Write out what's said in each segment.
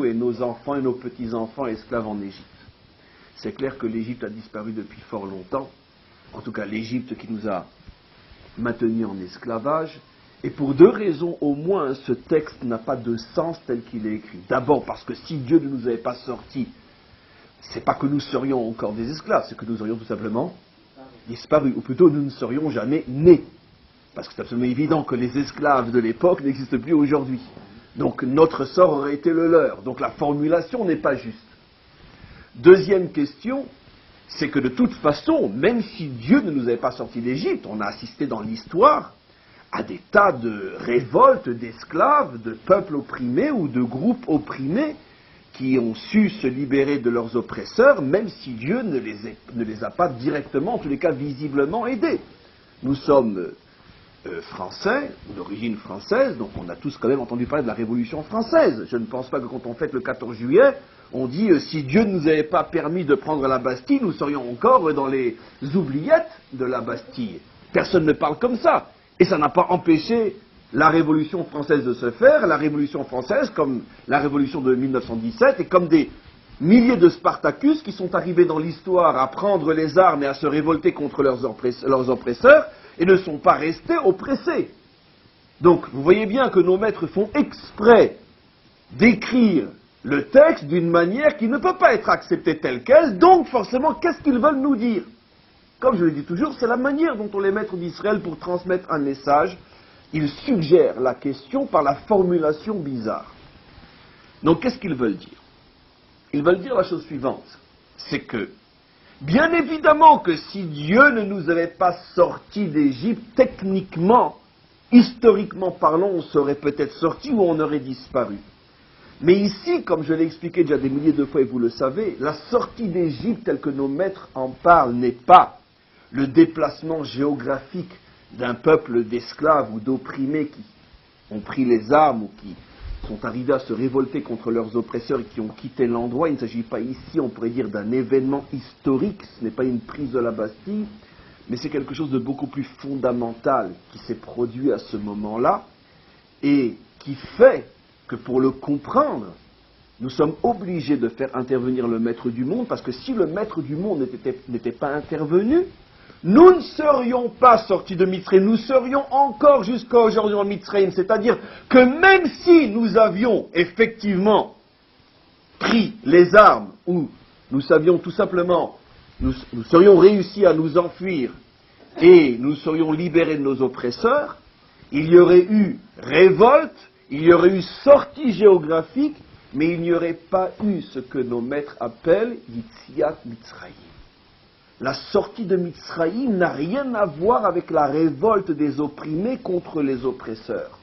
et nos enfants et nos petits-enfants esclaves en Égypte. C'est clair que l'Égypte a disparu depuis fort longtemps, en tout cas l'Égypte qui nous a maintenus en esclavage, et pour deux raisons au moins ce texte n'a pas de sens tel qu'il est écrit. D'abord parce que si Dieu ne nous avait pas sortis, c'est pas que nous serions encore des esclaves, c'est que nous aurions tout simplement disparu, ou plutôt nous ne serions jamais nés. Parce que c'est absolument évident que les esclaves de l'époque n'existent plus aujourd'hui. Donc notre sort aurait été le leur. Donc la formulation n'est pas juste. Deuxième question, c'est que de toute façon, même si Dieu ne nous avait pas sortis d'Égypte, on a assisté dans l'histoire à des tas de révoltes d'esclaves, de peuples opprimés ou de groupes opprimés qui ont su se libérer de leurs oppresseurs, même si Dieu ne les a pas directement, en tous les cas visiblement aidés. Nous sommes français, d'origine française, donc on a tous quand même entendu parler de la Révolution française. Je ne pense pas que quand on fête le 14 juillet, on dit si Dieu ne nous avait pas permis de prendre la Bastille, nous serions encore dans les oubliettes de la Bastille. Personne ne parle comme ça. Et ça n'a pas empêché la Révolution française de se faire. La Révolution française, comme la Révolution de 1917, et comme des milliers de Spartacus qui sont arrivés dans l'histoire à prendre les armes et à se révolter contre leurs oppresseurs, et ne sont pas restés oppressés. Donc, vous voyez bien que nos maîtres font exprès d'écrire le texte d'une manière qui ne peut pas être acceptée telle qu'elle, donc forcément, qu'est-ce qu'ils veulent nous dire? Comme je le dis toujours, c'est la manière dont ont les maîtres d'Israël pour transmettre un message. Ils suggèrent la question par la formulation bizarre. Donc, qu'est-ce qu'ils veulent dire? Ils veulent dire la chose suivante, c'est que bien évidemment que si Dieu ne nous avait pas sortis d'Égypte, techniquement, historiquement parlant, on serait peut-être sortis ou on aurait disparu. Mais ici, comme je l'ai expliqué déjà des milliers de fois et vous le savez, la sortie d'Égypte telle que nos maîtres en parlent n'est pas le déplacement géographique d'un peuple d'esclaves ou d'opprimés qui ont pris les armes ou qui sont arrivés à se révolter contre leurs oppresseurs et qui ont quitté l'endroit. Il ne s'agit pas ici, on pourrait dire, d'un événement historique, ce n'est pas une prise de la Bastille, mais c'est quelque chose de beaucoup plus fondamental qui s'est produit à ce moment-là et qui fait que pour le comprendre, nous sommes obligés de faire intervenir le maître du monde, parce que si le maître du monde n'était pas intervenu, nous ne serions pas sortis de Mitzrayim, nous serions encore jusqu'à aujourd'hui en Mitzrayim, c'est-à-dire que même si nous avions effectivement pris les armes, ou nous savions tout simplement, nous serions réussi à nous enfuir et nous serions libérés de nos oppresseurs, il y aurait eu révolte, il y aurait eu sortie géographique, mais il n'y aurait pas eu ce que nos maîtres appellent Yitziat Mitzrayim. La sortie de Mitzrayim n'a rien à voir avec la révolte des opprimés contre les oppresseurs.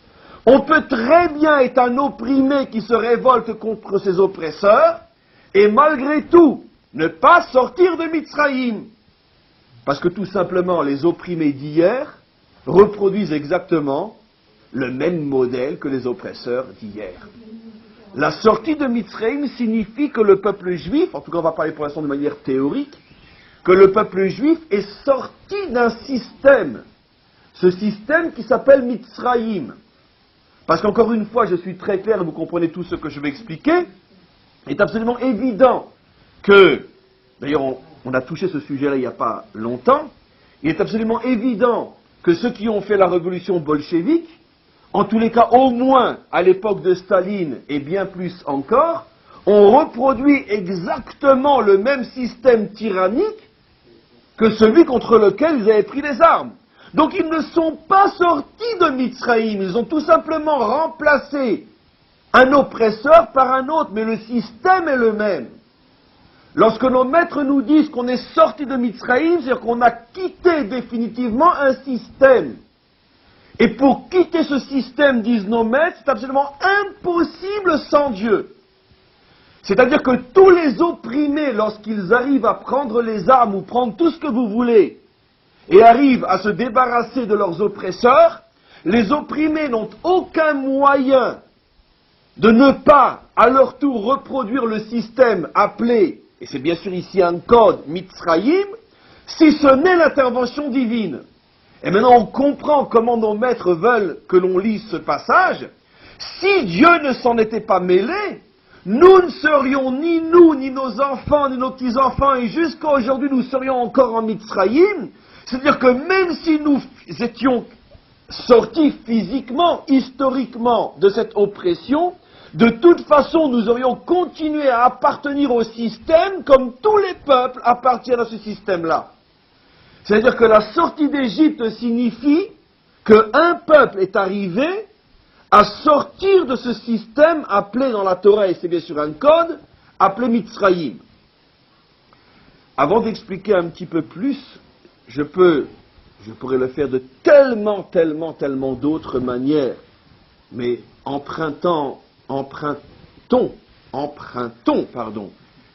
On peut très bien être un opprimé qui se révolte contre ses oppresseurs, et malgré tout, ne pas sortir de Mitzrayim. Parce que tout simplement, les opprimés d'hier reproduisent exactement le même modèle que les oppresseurs d'hier. La sortie de Mitzrayim signifie que le peuple juif, en tout cas on va parler pour l'instant de manière théorique, que le peuple juif est sorti d'un système, ce système qui s'appelle Mitzrayim. Parce qu'encore une fois, je suis très clair, vous comprenez tout ce que je vais expliquer, il est absolument évident que, d'ailleurs on a touché ce sujet-là il n'y a pas longtemps, il est absolument évident que ceux qui ont fait la révolution bolchevique, en tous les cas au moins à l'époque de Staline et bien plus encore, ont reproduit exactement le même système tyrannique que celui contre lequel ils avaient pris les armes. Donc ils ne sont pas sortis de Mitzrayim, ils ont tout simplement remplacé un oppresseur par un autre, mais le système est le même. Lorsque nos maîtres nous disent qu'on est sorti de Mitzrayim, c'est-à-dire qu'on a quitté définitivement un système. Et pour quitter ce système, disent nos maîtres, c'est absolument impossible sans Dieu. C'est-à-dire que tous les opprimés, lorsqu'ils arrivent à prendre les armes ou prendre tout ce que vous voulez, et arrivent à se débarrasser de leurs oppresseurs, les opprimés n'ont aucun moyen de ne pas, à leur tour, reproduire le système appelé, et c'est bien sûr ici un code, Mitzrayim, si ce n'est l'intervention divine. Et maintenant on comprend comment nos maîtres veulent que l'on lise ce passage. Si Dieu ne s'en était pas mêlé, nous ne serions ni nous, ni nos enfants, ni nos petits-enfants, et jusqu'à aujourd'hui nous serions encore en Mitzrayim, c'est-à-dire que même si nous étions sortis physiquement, historiquement, de cette oppression, de toute façon, nous aurions continué à appartenir au système comme tous les peuples appartiennent à ce système-là. C'est-à-dire que la sortie d'Égypte signifie qu'un peuple est arrivé à sortir de ce système appelé dans la Torah, et c'est bien sûr un code, appelé Mitzrayim. Avant d'expliquer un petit peu plus, je pourrais le faire de tellement d'autres manières, mais empruntons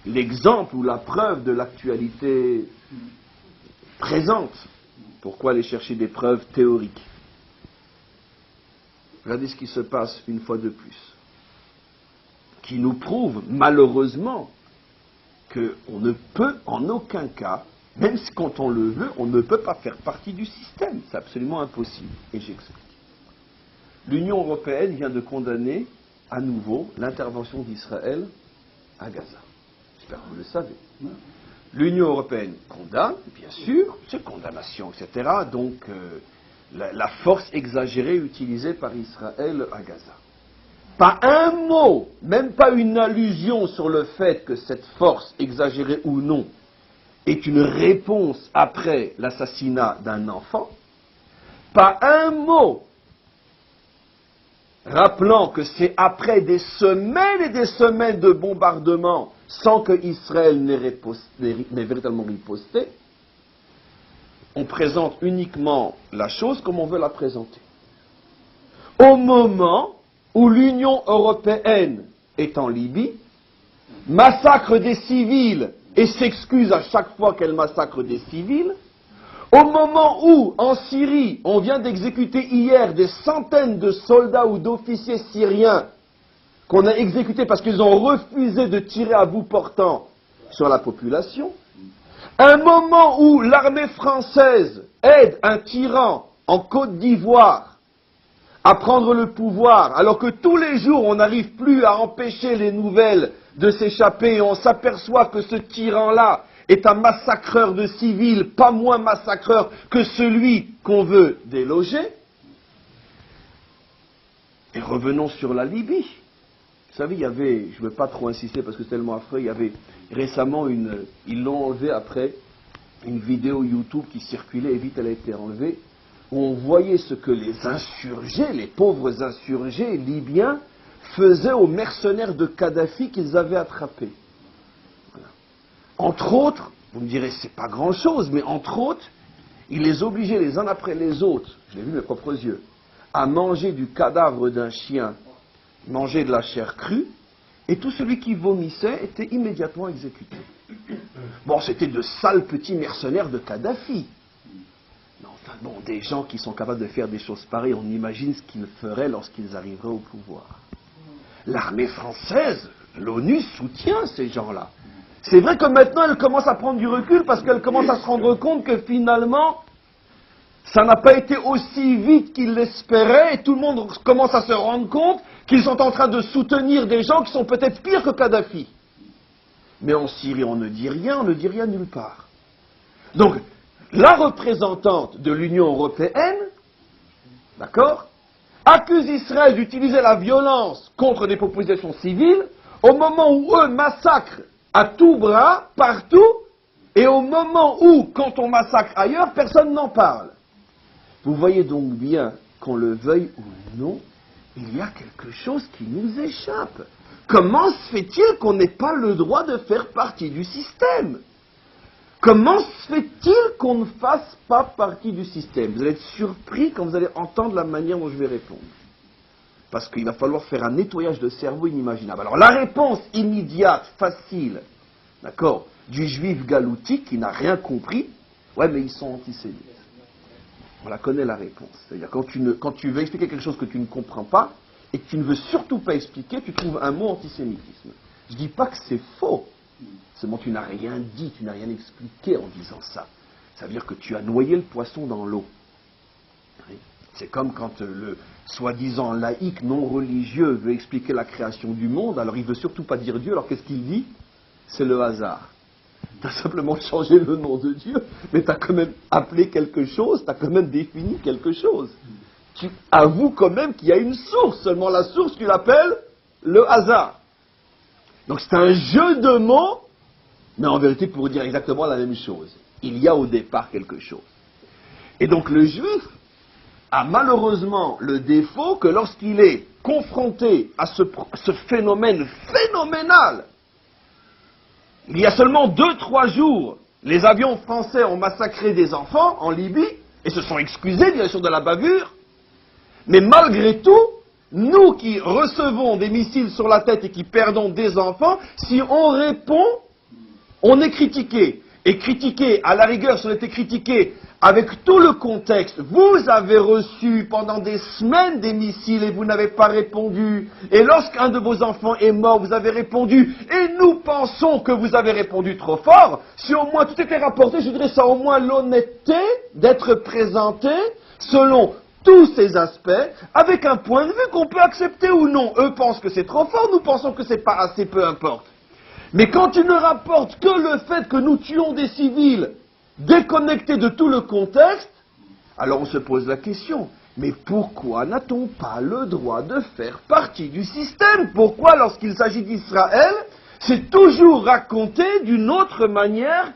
l'exemple ou la preuve de l'actualité présente. Pourquoi aller chercher des preuves théoriques? Regardez ce qui se passe une fois de plus, qui nous prouve malheureusement qu'on ne peut en aucun cas, même quand on le veut, on ne peut pas faire partie du système. C'est absolument impossible. Et j'explique. L'Union européenne vient de condamner à nouveau l'intervention d'Israël à Gaza. J'espère que vous le savez. L'Union européenne condamne, bien sûr, c'est condamnation, etc. Donc, la force exagérée utilisée par Israël à Gaza. Pas un mot, même pas une allusion sur le fait que cette force, exagérée ou non, est une réponse après l'assassinat d'un enfant. Pas un mot rappelant que c'est après des semaines et des semaines de bombardements sans que Israël n'ait véritablement riposté. On présente uniquement la chose comme on veut la présenter. Au moment où l'Union européenne est en Libye, massacre des civils et s'excuse à chaque fois qu'elle massacre des civils, au moment où, en Syrie, on vient d'exécuter hier des centaines de soldats ou d'officiers syriens qu'on a exécutés parce qu'ils ont refusé de tirer à bout portant sur la population, un moment où l'armée française aide un tyran en Côte d'Ivoire à prendre le pouvoir, alors que tous les jours on n'arrive plus à empêcher les nouvelles de s'échapper et on s'aperçoit que ce tyran-là est un massacreur de civils, pas moins massacreur que celui qu'on veut déloger. Et revenons sur la Libye. Vous savez, il y avait, je ne veux pas trop insister parce que c'est tellement affreux, il y avait récemment ils l'ont enlevé après, une vidéo YouTube qui circulait et vite elle a été enlevée, où on voyait ce que les insurgés, les pauvres insurgés libyens, faisaient aux mercenaires de Kadhafi qu'ils avaient attrapés. Voilà. Entre autres, vous me direz c'est pas grand chose, mais entre autres, ils les obligeaient les uns après les autres, je l'ai vu de mes propres yeux, à manger du cadavre d'un chien, manger de la chair crue, et tout celui qui vomissait était immédiatement exécuté. Bon, c'était de sales petits mercenaires de Kadhafi. Mais enfin bon, des gens qui sont capables de faire des choses pareilles, on imagine ce qu'ils feraient lorsqu'ils arriveraient au pouvoir. L'armée française, l'ONU soutient ces gens-là. C'est vrai que maintenant elle commence à prendre du recul parce qu'elle commence à se rendre compte que finalement, ça n'a pas été aussi vite qu'ils l'espéraient et tout le monde commence à se rendre compte qu'ils sont en train de soutenir des gens qui sont peut-être pires que Kadhafi. Mais en Syrie, on ne dit rien nulle part. Donc, la représentante de l'Union européenne, d'accord, accuse Israël d'utiliser la violence contre des populations civiles au moment où eux massacrent à tout bras, partout, et au moment où, quand on massacre ailleurs, personne n'en parle. Vous voyez donc bien, qu'on le veuille ou non, il y a quelque chose qui nous échappe. Comment se fait-il qu'on n'ait pas le droit de faire partie du système? Comment se fait-il qu'on ne fasse pas partie du système? Vous allez être surpris quand vous allez entendre la manière dont je vais répondre. Parce qu'il va falloir faire un nettoyage de cerveau inimaginable. Alors la réponse immédiate, facile, d'accord, du juif galoutique qui n'a rien compris, ouais mais ils sont antisémites. On la connaît la réponse. C'est-à-dire quand tu veux expliquer quelque chose que tu ne comprends pas, et que tu ne veux surtout pas expliquer, tu trouves un mot antisémitisme. Je ne dis pas que c'est faux. Seulement tu n'as rien dit, tu n'as rien expliqué en disant ça. Ça veut dire que tu as noyé le poisson dans l'eau. Oui. C'est comme quand le soi-disant laïc non religieux veut expliquer la création du monde, alors il ne veut surtout pas dire Dieu, alors qu'est-ce qu'il dit? C'est le hasard. Tu as simplement changé le nom de Dieu, mais tu as quand même appelé quelque chose, tu as quand même défini quelque chose. Tu avoues quand même qu'il y a une source, seulement la source tu l'appelles le hasard. Donc c'est un jeu de mots, mais en vérité pour dire exactement la même chose. Il y a au départ quelque chose. Et donc le juif a malheureusement le défaut que lorsqu'il est confronté à ce phénomène phénoménal, il y a seulement 2-3 jours, les avions français ont massacré des enfants en Libye et se sont excusés bien sûr de la bavure, mais malgré tout, nous qui recevons des missiles sur la tête et qui perdons des enfants, si on répond, on est critiqué. Et critiqué, à la rigueur, si on était critiqué avec tout le contexte, vous avez reçu pendant des semaines des missiles et vous n'avez pas répondu. Et lorsqu'un de vos enfants est mort, vous avez répondu. Et nous pensons que vous avez répondu trop fort. Si au moins tout était rapporté, je dirais ça au moins l'honnêteté d'être présenté selon tous ces aspects, avec un point de vue qu'on peut accepter ou non. Eux pensent que c'est trop fort, nous pensons que c'est pas assez, peu importe. Mais quand tu ne rapportes que le fait que nous tuons des civils déconnectés de tout le contexte, alors on se pose la question, mais pourquoi n'a-t-on pas le droit de faire partie du système? Pourquoi, lorsqu'il s'agit d'Israël, c'est toujours raconté d'une autre manière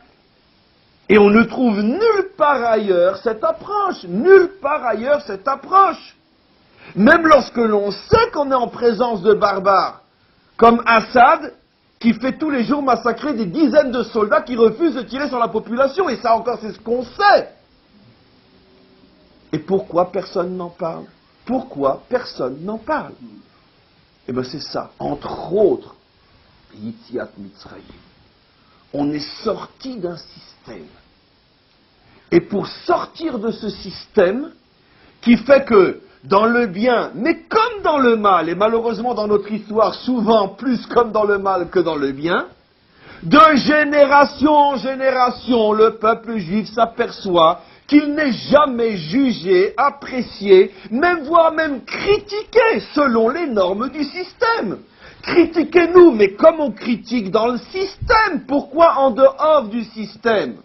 et on ne trouve nulle part ailleurs cette approche, nulle part ailleurs cette approche. Même lorsque l'on sait qu'on est en présence de barbares, comme Assad, qui fait tous les jours massacrer des dizaines de soldats qui refusent de tirer sur la population, et ça encore c'est ce qu'on sait. Et pourquoi personne n'en parle? Pourquoi personne n'en parle? Eh bien c'est ça, entre autres, Yitziat Mitzrayim. On est sorti d'un système. Et pour sortir de ce système, qui fait que dans le bien, mais comme dans le mal, et malheureusement dans notre histoire, souvent plus comme dans le mal que dans le bien, de génération en génération, le peuple juif s'aperçoit qu'il n'est jamais jugé, apprécié, même voire même critiqué selon les normes du système. Critiquez-nous, mais comme on critique dans le système, pourquoi en dehors du système?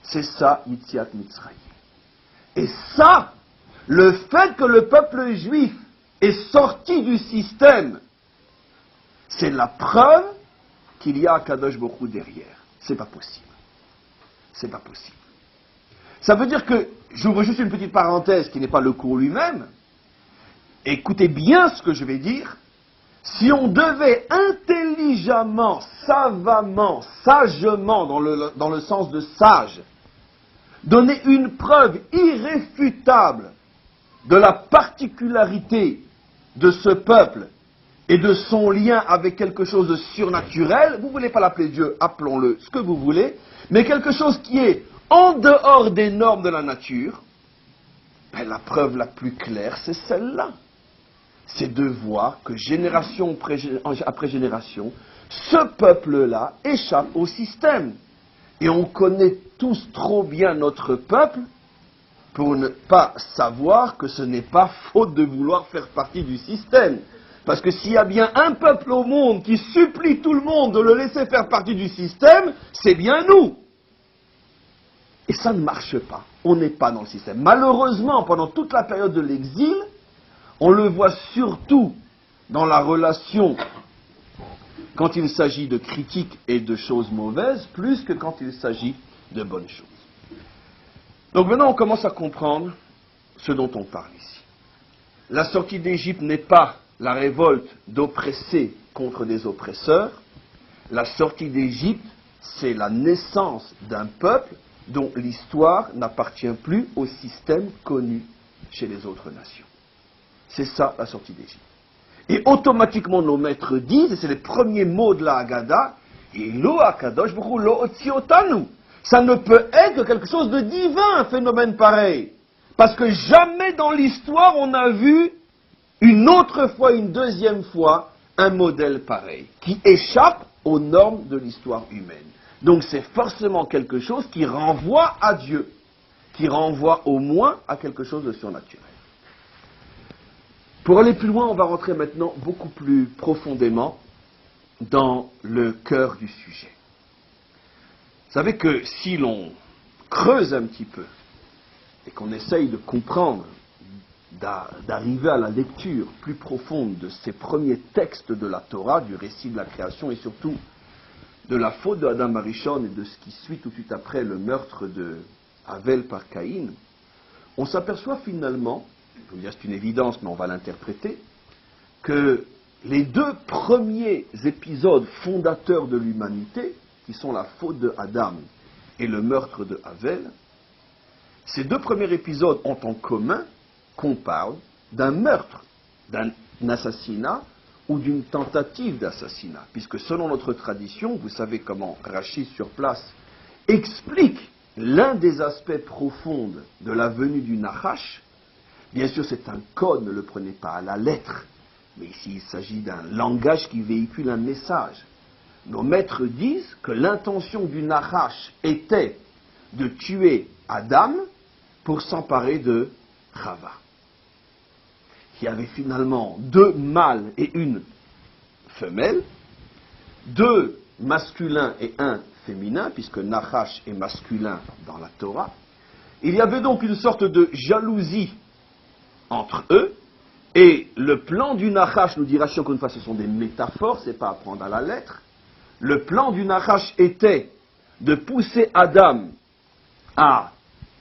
C'est ça, Yitziat Mitzrayim. Et ça, le fait que le peuple juif est sorti du système, c'est la preuve qu'il y a un Kadosh Baruch Hu derrière. C'est pas possible. C'est pas possible. Ça veut dire que, j'ouvre juste une petite parenthèse qui n'est pas le cours lui-même, écoutez bien ce que je vais dire, si on devait intelligemment, savamment, sagement, dans le sens de sage, donner une preuve irréfutable de la particularité de ce peuple et de son lien avec quelque chose de surnaturel, vous ne voulez pas l'appeler Dieu, appelons-le ce que vous voulez, mais quelque chose qui est en dehors des normes de la nature, ben la preuve la plus claire, c'est celle-là. C'est de voir que génération après génération, ce peuple-là échappe au système. Et on connaît tous trop bien notre peuple pour ne pas savoir que ce n'est pas faute de vouloir faire partie du système. Parce que s'il y a bien un peuple au monde qui supplie tout le monde de le laisser faire partie du système, c'est bien nous. Et ça ne marche pas. On n'est pas dans le système. Malheureusement, pendant toute la période de l'exil, on le voit surtout dans la relation quand il s'agit de critiques et de choses mauvaises, plus que quand il s'agit de bonnes choses. Donc maintenant, on commence à comprendre ce dont on parle ici. La sortie d'Égypte n'est pas la révolte d'oppressés contre des oppresseurs. La sortie d'Égypte, c'est la naissance d'un peuple dont l'histoire n'appartient plus au système connu chez les autres nations. C'est ça, la sortie d'Égypte. Et automatiquement, nos maîtres disent, et c'est les premiers mots de la Haggadah, Ilo Akadosh Baruch Hu lo hotzi otanu. Ça ne peut être que quelque chose de divin, un phénomène pareil. Parce que jamais dans l'histoire, on a vu une autre fois, une deuxième fois, un modèle pareil, qui échappe aux normes de l'histoire humaine. Donc c'est forcément quelque chose qui renvoie à Dieu, qui renvoie au moins à quelque chose de surnaturel. Pour aller plus loin, on va rentrer maintenant beaucoup plus profondément dans le cœur du sujet. Vous savez que si l'on creuse un petit peu et qu'on essaye de comprendre, d'arriver à la lecture plus profonde de ces premiers textes de la Torah, du récit de la création et surtout de la faute de Adam Arishon et de ce qui suit tout de suite après le meurtre de Havel par Caïn, on s'aperçoit finalement, je veux dire c'est une évidence mais on va l'interpréter, que les deux premiers épisodes fondateurs de l'humanité, qui sont la faute de Adam et le meurtre de Havel, ces deux premiers épisodes ont en commun qu'on parle d'un meurtre, d'un assassinat ou d'une tentative d'assassinat, puisque selon notre tradition, vous savez comment Rashi sur place explique l'un des aspects profonds de la venue du Nachash. Bien sûr, c'est un code, ne le prenez pas à la lettre, mais ici il s'agit d'un langage qui véhicule un message. Nos maîtres disent que l'intention du Nachash était de tuer Adam pour s'emparer de Chava, qui avait finalement deux mâles et une femelle, deux masculins et un féminin, puisque Nachash est masculin dans la Torah. Il y avait donc une sorte de jalousie entre eux, et le plan du Nachash, nous dira encore une fois, ce sont des métaphores, c'est pas à prendre à la lettre. Le plan du Nachash était de pousser Adam à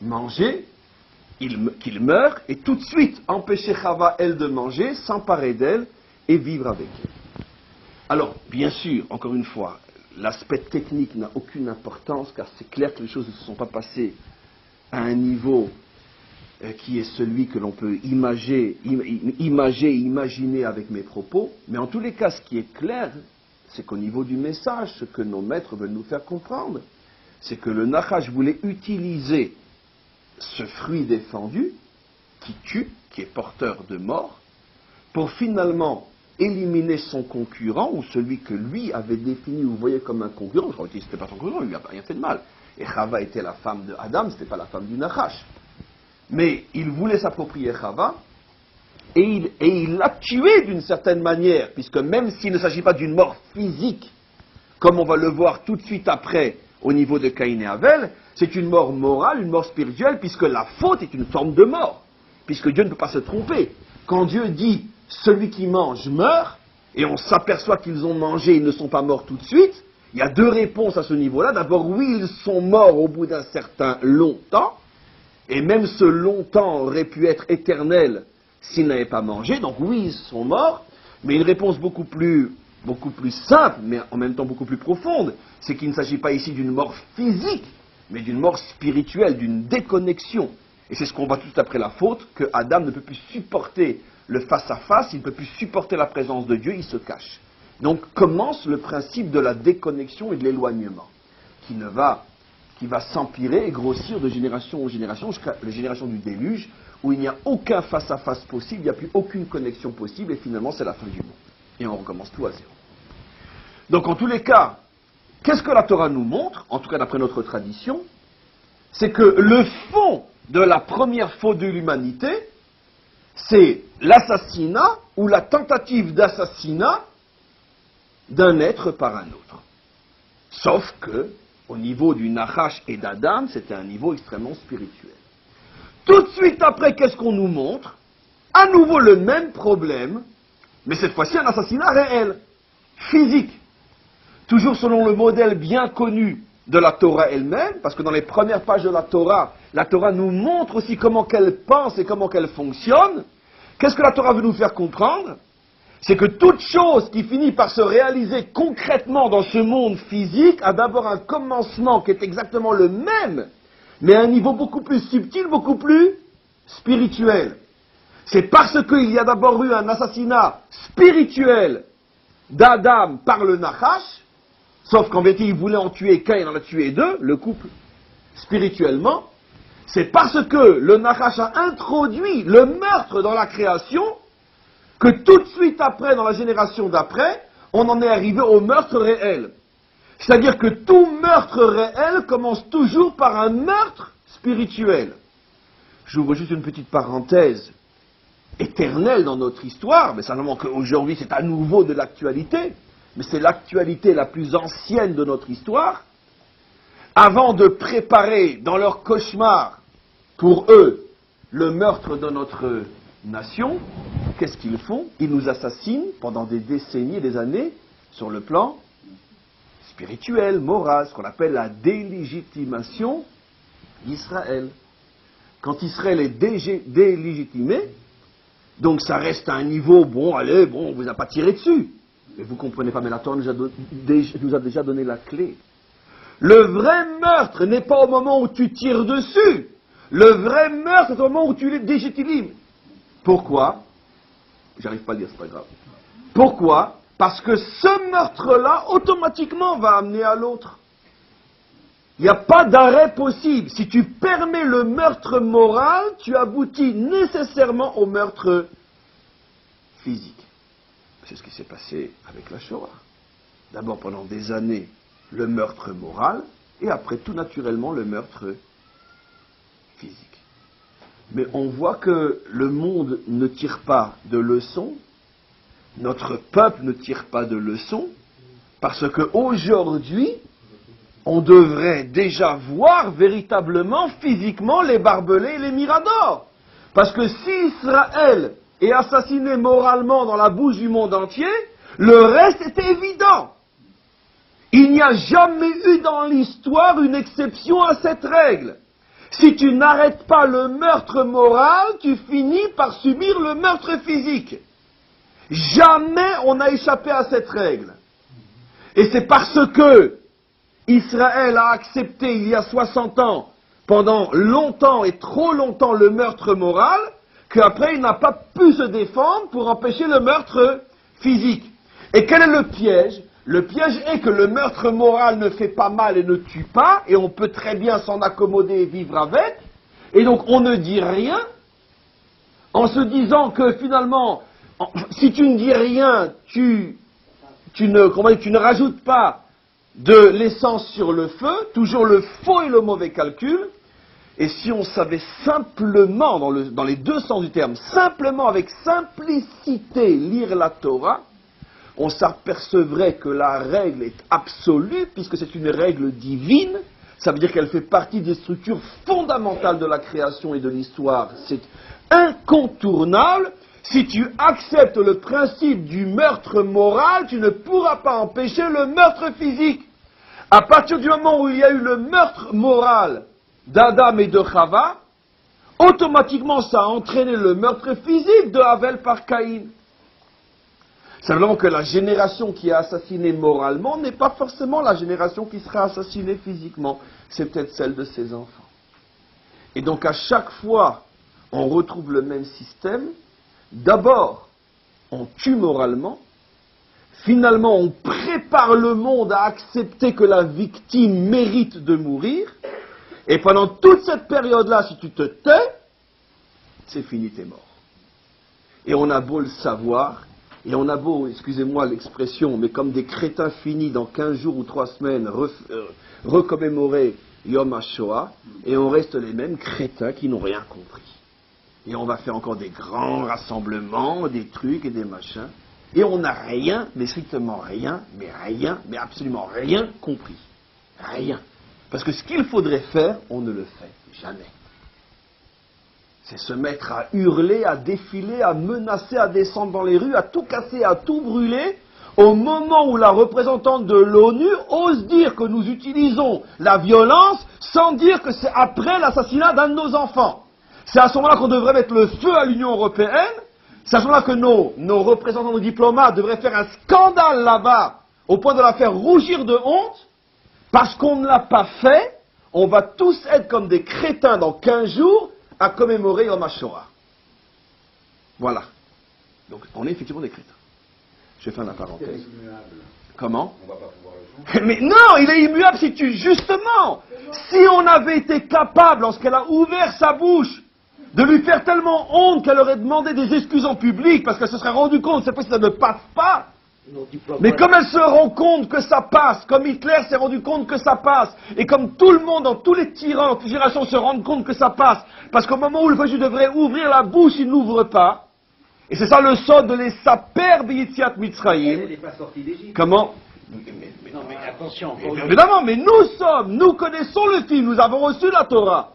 manger, qu'il meure, et tout de suite empêcher Chava, elle, de manger, s'emparer d'elle et vivre avec elle. Alors, bien sûr, encore une fois, l'aspect technique n'a aucune importance, car c'est clair que les choses ne se sont pas passées à un niveau qui est celui que l'on peut imaginer avec mes propos, mais en tous les cas, ce qui est clair, c'est qu'au niveau du message, ce que nos maîtres veulent nous faire comprendre, c'est que le Nachash voulait utiliser ce fruit défendu, qui tue, qui est porteur de mort, pour finalement éliminer son concurrent, ou celui que lui avait défini ou voyait comme un concurrent. Je crois que ce n'était pas son concurrent, il lui a rien fait de mal. Et Chava était la femme de Adam, ce n'était pas la femme du Nachash. Mais il voulait s'approprier Chava, et il l'a tué d'une certaine manière, puisque même s'il ne s'agit pas d'une mort physique, comme on va le voir tout de suite après au niveau de Caïn et Havel, c'est une mort morale, une mort spirituelle, puisque la faute est une forme de mort, puisque Dieu ne peut pas se tromper. Quand Dieu dit « celui qui mange meurt », et on s'aperçoit qu'ils ont mangé, ils ne sont pas morts tout de suite, il y a deux réponses à ce niveau-là. D'abord, oui, ils sont morts au bout d'un certain long temps, et même ce long temps aurait pu être éternel s'ils n'avaient pas mangé, donc oui, ils sont morts, mais une réponse beaucoup plus simple, mais en même temps beaucoup plus profonde, c'est qu'il ne s'agit pas ici d'une mort physique, mais d'une mort spirituelle, d'une déconnexion. Et c'est ce qu'on voit tout après la faute, que Adam ne peut plus supporter le face-à-face, il ne peut plus supporter la présence de Dieu, il se cache. Donc commence le principe de la déconnexion et de l'éloignement, qui va s'empirer et grossir de génération en génération, jusqu'à la génération du déluge, où il n'y a aucun face-à-face possible, il n'y a plus aucune connexion possible, et finalement c'est la fin du monde. Et on recommence tout à zéro. Donc en tous les cas, qu'est-ce que la Torah nous montre, en tout cas d'après notre tradition, c'est que le fond de la première faute de l'humanité, c'est l'assassinat ou la tentative d'assassinat d'un être par un autre. Sauf que, au niveau du Nachash et d'Adam, c'était un niveau extrêmement spirituel. Tout de suite après, qu'est-ce qu'on nous montre? À nouveau le même problème, mais cette fois-ci un assassinat réel, physique. Toujours selon le modèle bien connu de la Torah elle-même, parce que dans les premières pages de la Torah nous montre aussi comment qu'elle pense et comment qu'elle fonctionne. Qu'est-ce que la Torah veut nous faire comprendre? C'est que toute chose qui finit par se réaliser concrètement dans ce monde physique a d'abord un commencement qui est exactement le même, mais à un niveau beaucoup plus subtil, beaucoup plus spirituel. C'est parce qu'il y a d'abord eu un assassinat spirituel d'Adam par le Nachash, sauf qu'en vérité il voulait en tuer qu'un, il en a tué deux, le couple, spirituellement. C'est parce que le Nachash a introduit le meurtre dans la création que tout de suite après, dans la génération d'après, on en est arrivé au meurtre réel. C'est-à-dire que tout meurtre réel commence toujours par un meurtre spirituel. j'ouvre juste une petite parenthèse, éternelle dans notre histoire, mais simplement qu'aujourd'hui c'est à nouveau de l'actualité, mais c'est l'actualité la plus ancienne de notre histoire. Avant de préparer dans leur cauchemar, pour eux, le meurtre de notre nation, qu'est-ce qu'ils font? Ils nous assassinent pendant des décennies et des années sur le plan spirituel, moral, ce qu'on appelle la délégitimation d'Israël. Quand Israël est délégitimé, donc ça reste à un niveau, bon, allez, bon, on vous a pas tiré dessus. Mais vous comprenez pas, mais la Torah nous a déjà donné la clé. Le vrai meurtre n'est pas au moment où tu tires dessus. Le vrai meurtre, c'est au moment où tu les dégétilimes. Pourquoi? J'arrive pas à le dire, c'est pas grave. Pourquoi? Parce que ce meurtre-là, automatiquement, va amener à l'autre. Il n'y a pas d'arrêt possible. Si tu permets le meurtre moral, tu aboutis nécessairement au meurtre physique. C'est ce qui s'est passé avec la Shoah. D'abord, pendant des années, le meurtre moral, et après, tout naturellement, le meurtre physique. Mais on voit que le monde ne tire pas de leçons, notre peuple ne tire pas de leçons, parce qu'aujourd'hui, on devrait déjà voir véritablement, physiquement, les barbelés et les miradors. Parce que si Israël est assassiné moralement dans la bouche du monde entier, le reste est évident. Il n'y a jamais eu dans l'histoire une exception à cette règle. Si tu n'arrêtes pas le meurtre moral, tu finis par subir le meurtre physique. Jamais on n'a échappé à cette règle. Et c'est parce que Israël a accepté il y a 60 ans, pendant longtemps et trop longtemps, le meurtre moral, qu'après il n'a pas pu se défendre pour empêcher le meurtre physique. Et quel est le piège? Le piège est que le meurtre moral ne fait pas mal et ne tue pas, et on peut très bien s'en accommoder et vivre avec, et donc on ne dit rien, en se disant que finalement, si tu ne dis rien, tu ne rajoutes pas de l'essence sur le feu, toujours le faux et le mauvais calcul, et si on savait simplement, dans les deux sens du terme, simplement avec simplicité lire la Torah, on s'apercevrait que la règle est absolue, puisque c'est une règle divine, ça veut dire qu'elle fait partie des structures fondamentales de la création et de l'histoire. C'est incontournable. Si tu acceptes le principe du meurtre moral, tu ne pourras pas empêcher le meurtre physique. À partir du moment où il y a eu le meurtre moral d'Adam et de Chava, automatiquement ça a entraîné le meurtre physique de Havel par Caïn. Simplement que la génération qui est assassinée moralement n'est pas forcément la génération qui sera assassinée physiquement. C'est peut-être celle de ses enfants. Et donc à chaque fois, on retrouve le même système. D'abord, on tue moralement. Finalement, on prépare le monde à accepter que la victime mérite de mourir. Et pendant toute cette période-là, si tu te tais, c'est fini, t'es mort. Et on a beau le savoir, et on a beau, excusez-moi l'expression, mais comme des crétins finis dans 15 jours ou 3 semaines, recommémorer Yom HaShoah, et on reste les mêmes crétins qui n'ont rien compris. Et on va faire encore des grands rassemblements, des trucs et des machins, et on n'a rien, mais strictement rien, mais absolument rien compris. Rien. Parce que ce qu'il faudrait faire, on ne le fait jamais. C'est se mettre à hurler, à défiler, à menacer, à descendre dans les rues, à tout casser, à tout brûler, au moment où la représentante de l'ONU ose dire que nous utilisons la violence sans dire que c'est après l'assassinat d'un de nos enfants. C'est à ce moment-là qu'on devrait mettre le feu à l'Union européenne, c'est à ce moment-là que nos représentants, nos diplomates devraient faire un scandale là-bas, au point de la faire rougir de honte, parce qu'on ne l'a pas fait, on va tous être comme des crétins dans 15 jours, à commémorer Yom HaShoah. Voilà. Donc, on est effectivement des crétins. Je vais faire la parenthèse. Comment? On va pas pouvoir le changer. Mais non, il est immuable si tu... Justement, si on avait été capable, lorsqu'elle a ouvert sa bouche, de lui faire tellement honte qu'elle aurait demandé des excuses en public, parce qu'elle se serait rendue compte, cette fois-ci ça ne passe pas, Mais comme elles se rendent compte que ça passe, comme Hitler s'est rendu compte que ça passe, et comme tout le monde, dans tous les tyrans, toutes les générations se rendent compte que ça passe, parce qu'au moment où le Fajou devrait ouvrir la bouche, il n'ouvre pas, et c'est ça le sort de les saper b'Yitziat Mitzrayim. Elle n'est pas sortie d'Égypte. Comment? Non, mais attention. Évidemment, mais nous connaissons le film, nous avons reçu la Torah.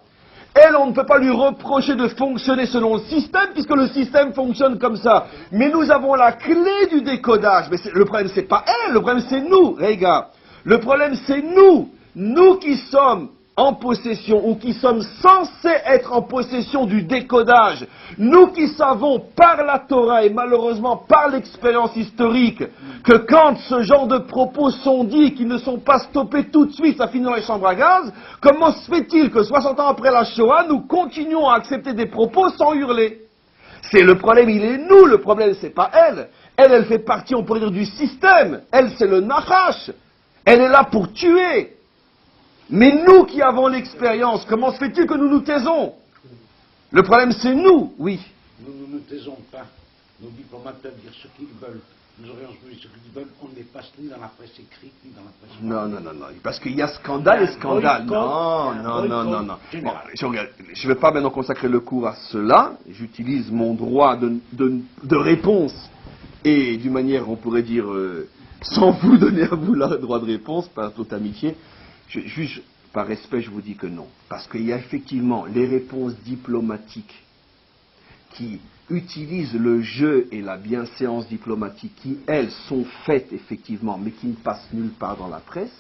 Elle, on ne peut pas lui reprocher de fonctionner selon le système, puisque le système fonctionne comme ça. Mais nous avons la clé du décodage. Mais le problème, c'est pas elle, le problème, c'est nous, les gars. Le problème, c'est nous. Nous qui sommes en possession, ou qui sommes censés être en possession du décodage. Nous qui savons par la Torah, et malheureusement par l'expérience historique, que quand ce genre de propos sont dits et qu'ils ne sont pas stoppés tout de suite, ça finit dans les chambres à gaz, comment se fait-il que 60 ans après la Shoah, nous continuons à accepter des propos sans hurler? C'est le problème, il est nous, le problème c'est pas elle. Elle fait partie, on pourrait dire, du système. Elle, c'est le Nachash. Elle est là pour tuer. Mais nous qui avons l'expérience, comment se fait-il que nous nous taisons? Le problème c'est nous, oui. Nous ne nous taisons pas. Nos diplomates peuvent dire ce qu'ils veulent. Nous aurions dit ce qu'ils veulent. On n'est pas ni dans la presse écrite, ni dans la presse... Non. Parce qu'il y a scandale et scandale. Non. Bon, je ne vais pas maintenant consacrer le cours à cela. J'utilise mon droit de réponse. Et d'une manière, on pourrait dire, sans vous donner à vous le droit de réponse, par toute amitié, juste par respect, je vous dis que non. Parce qu'il y a effectivement les réponses diplomatiques qui utilisent le jeu et la bienséance diplomatique, qui, elles, sont faites effectivement, mais qui ne passent nulle part dans la presse.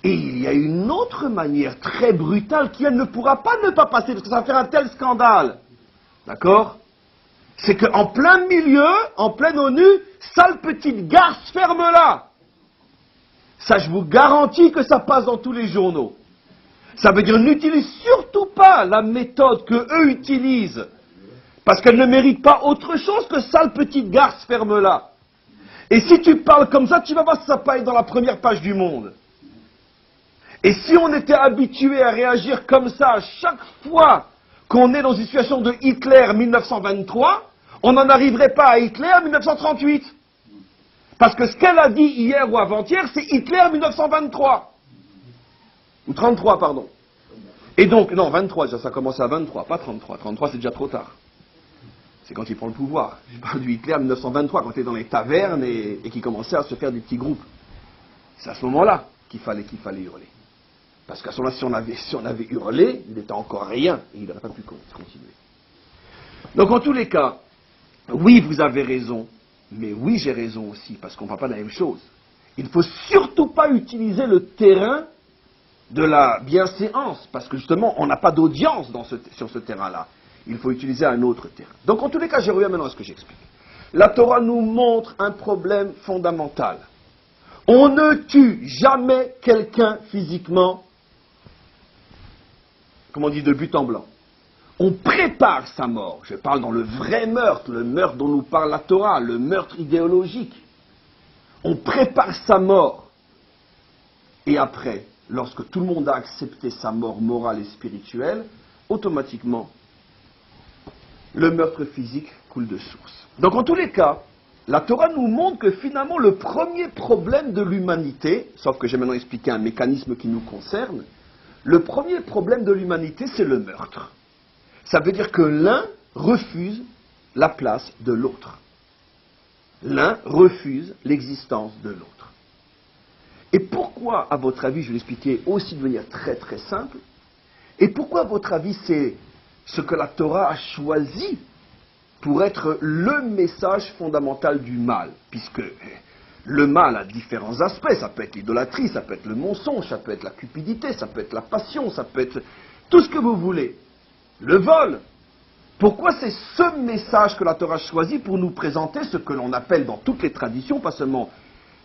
Et il y a une autre manière très brutale qui, elle, ne pourra pas ne pas passer, parce que ça va faire un tel scandale. D'accord? C'est qu'en plein milieu, en pleine ONU, sale petite garce, ferme-la. Ça, je vous garantis que ça passe dans tous les journaux. Ça veut dire, n'utilise surtout pas la méthode que eux utilisent, parce qu'elle ne mérite pas autre chose que sale petite garce, ferme-la. Et si tu parles comme ça, tu vas voir si ça passe dans la première page du Monde. Et si on était habitué à réagir comme ça à chaque fois qu'on est dans une situation de Hitler 1923, on n'en arriverait pas à Hitler 1938. Parce que ce qu'elle a dit hier ou avant-hier, c'est Hitler 1923. Ou 33, pardon. Et donc, non, 23, ça commence à 23, pas 33. 33, c'est déjà trop tard. C'est quand il prend le pouvoir. Je parle du Hitler 1923, quand il était dans les tavernes et qu'il commençait à se faire des petits groupes. C'est à ce moment-là qu'il fallait hurler. Parce qu'à ce moment-là, si on avait hurlé, il n'était encore rien, et il n'aurait pas pu continuer. Donc, en tous les cas, oui, vous avez raison, mais oui, j'ai raison aussi, parce qu'on ne parle pas de la même chose. Il ne faut surtout pas utiliser le terrain de la bienséance, parce que justement, on n'a pas d'audience sur ce terrain-là. Il faut utiliser un autre terrain. Donc, en tous les cas, je reviens maintenant à ce que j'explique. La Torah nous montre un problème fondamental. On ne tue jamais quelqu'un physiquement, comme on dit, de but en blanc. On prépare sa mort. Je parle dans le vrai meurtre, le meurtre dont nous parle la Torah, le meurtre idéologique. On prépare sa mort. Et après, lorsque tout le monde a accepté sa mort morale et spirituelle, automatiquement, le meurtre physique coule de source. Donc en tous les cas, la Torah nous montre que finalement le premier problème de l'humanité, sauf que j'ai maintenant expliqué un mécanisme qui nous concerne, le premier problème de l'humanité, c'est le meurtre. Ça veut dire que l'un refuse la place de l'autre. L'un refuse l'existence de l'autre. Et pourquoi, à votre avis, je vais l'expliquer aussi de manière très très simple, et pourquoi, à votre avis, c'est ce que la Torah a choisi pour être le message fondamental du mal, puisque le mal a différents aspects, ça peut être l'idolâtrie, ça peut être le mensonge, ça peut être la cupidité, ça peut être la passion, ça peut être tout ce que vous voulez, le vol. Pourquoi c'est ce message que la Torah a choisi pour nous présenter ce que l'on appelle dans toutes les traditions, pas seulement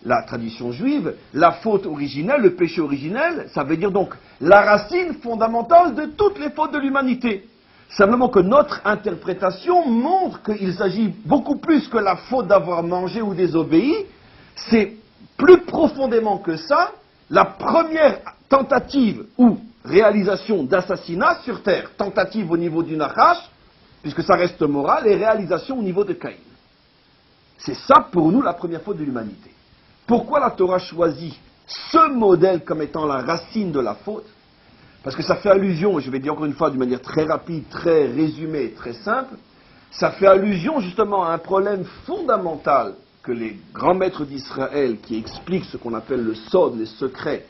la tradition juive, la faute originelle, le péché originel, ça veut dire donc la racine fondamentale de toutes les fautes de l'humanité. Simplement que notre interprétation montre qu'il s'agit beaucoup plus que la faute d'avoir mangé ou désobéi, c'est plus profondément que ça, la première tentative ou réalisation d'assassinat sur terre, tentative au niveau du Nachash, puisque ça reste moral, et réalisation au niveau de Caïn. C'est ça pour nous la première faute de l'humanité. Pourquoi la Torah choisit ce modèle comme étant la racine de la faute? Parce que ça fait allusion, et je vais dire encore une fois d'une manière très rapide, très résumée, très simple, ça fait allusion justement à un problème fondamental que les grands maîtres d'Israël, qui expliquent ce qu'on appelle le sod, les secrets,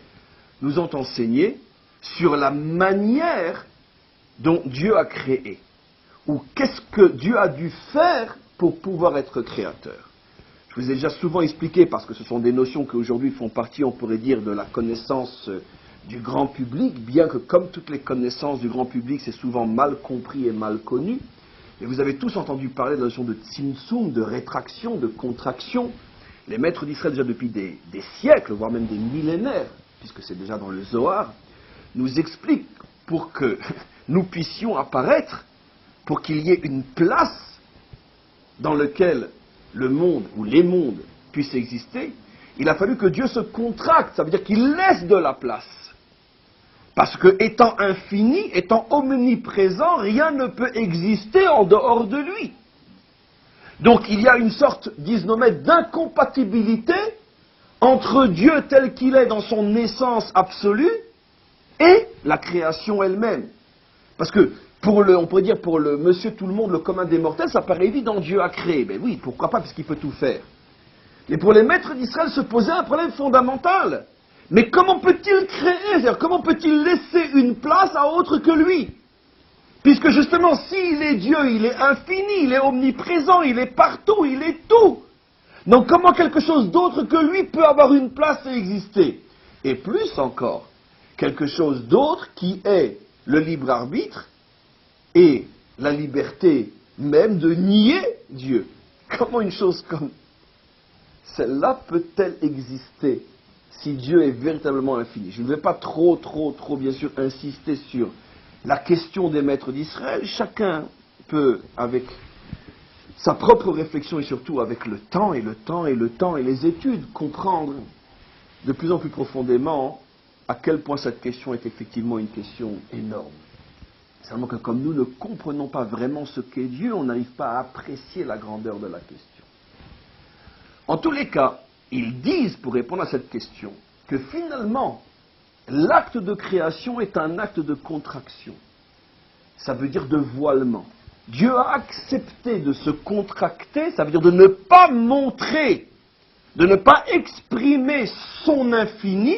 nous ont enseigné sur la manière dont Dieu a créé, ou qu'est-ce que Dieu a dû faire pour pouvoir être créateur. Je vous ai déjà souvent expliqué, parce que ce sont des notions qui aujourd'hui font partie, on pourrait dire, de la connaissance du grand public, bien que comme toutes les connaissances du grand public, c'est souvent mal compris et mal connu. Et vous avez tous entendu parler de la notion de tzimtzum, de rétraction, de contraction. Les maîtres d'Israël, déjà depuis des siècles, voire même des millénaires, puisque c'est déjà dans le Zohar, nous expliquent pour que nous puissions apparaître, pour qu'il y ait une place dans laquelle le monde ou les mondes puissent exister, il a fallu que Dieu se contracte, ça veut dire qu'il laisse de la place. Parce que, étant infini, étant omniprésent, rien ne peut exister en dehors de lui. Donc il y a une sorte, disent nos maîtres, d'incompatibilité entre Dieu tel qu'il est dans son essence absolue et la création elle-même. Parce que, on pourrait dire pour le monsieur tout le monde, le commun des mortels, ça paraît évident, Dieu a créé. Mais oui, pourquoi pas, parce qu'il peut tout faire. Mais pour les maîtres d'Israël se posait un problème fondamental. Mais comment peut-il créer? C'est-à-dire, comment peut-il laisser une place à autre que lui? Puisque justement, s'il est Dieu, il est infini, il est omniprésent, il est partout, il est tout. Donc comment quelque chose d'autre que lui peut avoir une place et exister? Et plus encore, quelque chose d'autre qui est le libre arbitre et la liberté même de nier Dieu. Comment une chose comme celle-là peut-elle exister si Dieu est véritablement infini? Je ne vais pas trop, bien sûr, insister sur la question des maîtres d'Israël. Chacun peut, avec sa propre réflexion et surtout avec le temps et les études, comprendre de plus en plus profondément à quel point cette question est effectivement une question énorme. Seulement que comme nous ne comprenons pas vraiment ce qu'est Dieu, on n'arrive pas à apprécier la grandeur de la question. En tous les cas, ils disent, pour répondre à cette question, que finalement, l'acte de création est un acte de contraction. Ça veut dire de voilement. Dieu a accepté de se contracter, ça veut dire de ne pas montrer, de ne pas exprimer son infini,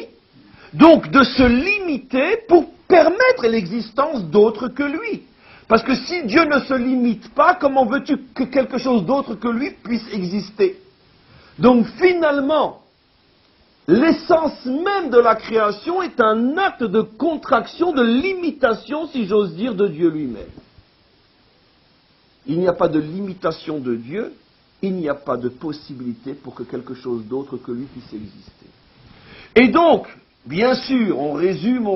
donc de se limiter pour permettre l'existence d'autres que lui. Parce que si Dieu ne se limite pas, comment veux-tu que quelque chose d'autre que lui puisse exister? Donc finalement, l'essence même de la création est un acte de contraction, de limitation, si j'ose dire, de Dieu lui-même. Il n'y a pas de limitation de Dieu, il n'y a pas de possibilité pour que quelque chose d'autre que lui puisse exister. Et donc, bien sûr, on résume,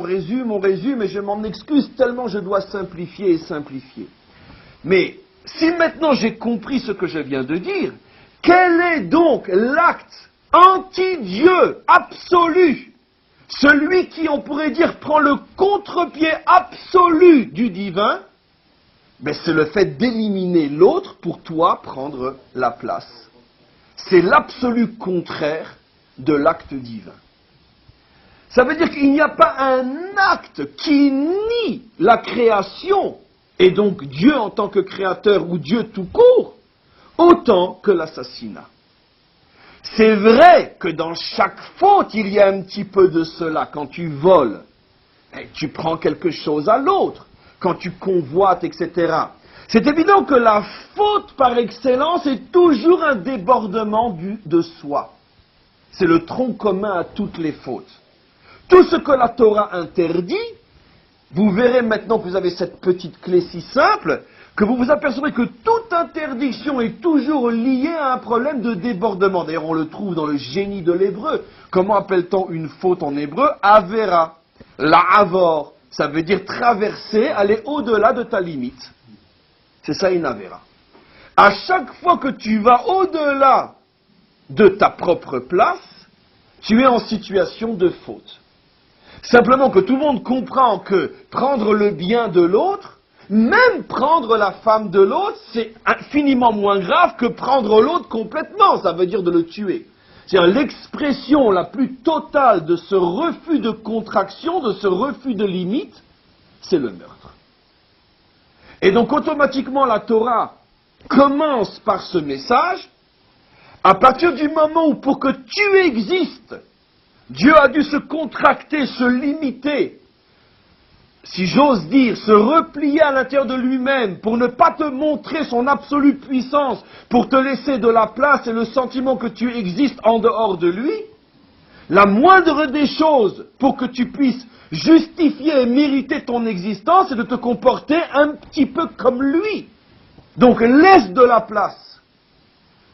et je m'en excuse tellement je dois simplifier et simplifier. Mais si maintenant j'ai compris ce que je viens de dire, quel est donc l'acte anti-Dieu absolu, celui qui, on pourrait dire, prend le contre-pied absolu du divin? Ben, c'est le fait d'éliminer l'autre pour toi prendre la place. C'est l'absolu contraire de l'acte divin. Ça veut dire qu'il n'y a pas un acte qui nie la création, et donc Dieu en tant que créateur ou Dieu tout court, autant que l'assassinat. C'est vrai que dans chaque faute, il y a un petit peu de cela. Quand tu voles, tu prends quelque chose à l'autre. Quand tu convoites, etc. C'est évident que la faute par excellence est toujours un débordement de soi. C'est le tronc commun à toutes les fautes. Tout ce que la Torah interdit, vous verrez maintenant que vous avez cette petite clé si simple, que vous vous apercevrez que toute interdiction est toujours liée à un problème de débordement. D'ailleurs, on le trouve dans le génie de l'hébreu. Comment appelle-t-on une faute en hébreu? Avera. La avor, ça veut dire traverser, aller au-delà de ta limite. C'est ça une avera. À chaque fois que tu vas au-delà de ta propre place, tu es en situation de faute. Simplement que tout le monde comprend que prendre le bien de l'autre, même prendre la femme de l'autre, c'est infiniment moins grave que prendre l'autre complètement, ça veut dire de le tuer. C'est-à-dire l'expression la plus totale de ce refus de contraction, de ce refus de limite, c'est le meurtre. Et donc automatiquement la Torah commence par ce message. À partir du moment où pour que tu existes, Dieu a dû se contracter, se limiter, si j'ose dire, se replier à l'intérieur de lui-même pour ne pas te montrer son absolue puissance, pour te laisser de la place et le sentiment que tu existes en dehors de lui, la moindre des choses pour que tu puisses justifier et mériter ton existence, c'est de te comporter un petit peu comme lui. Donc laisse de la place.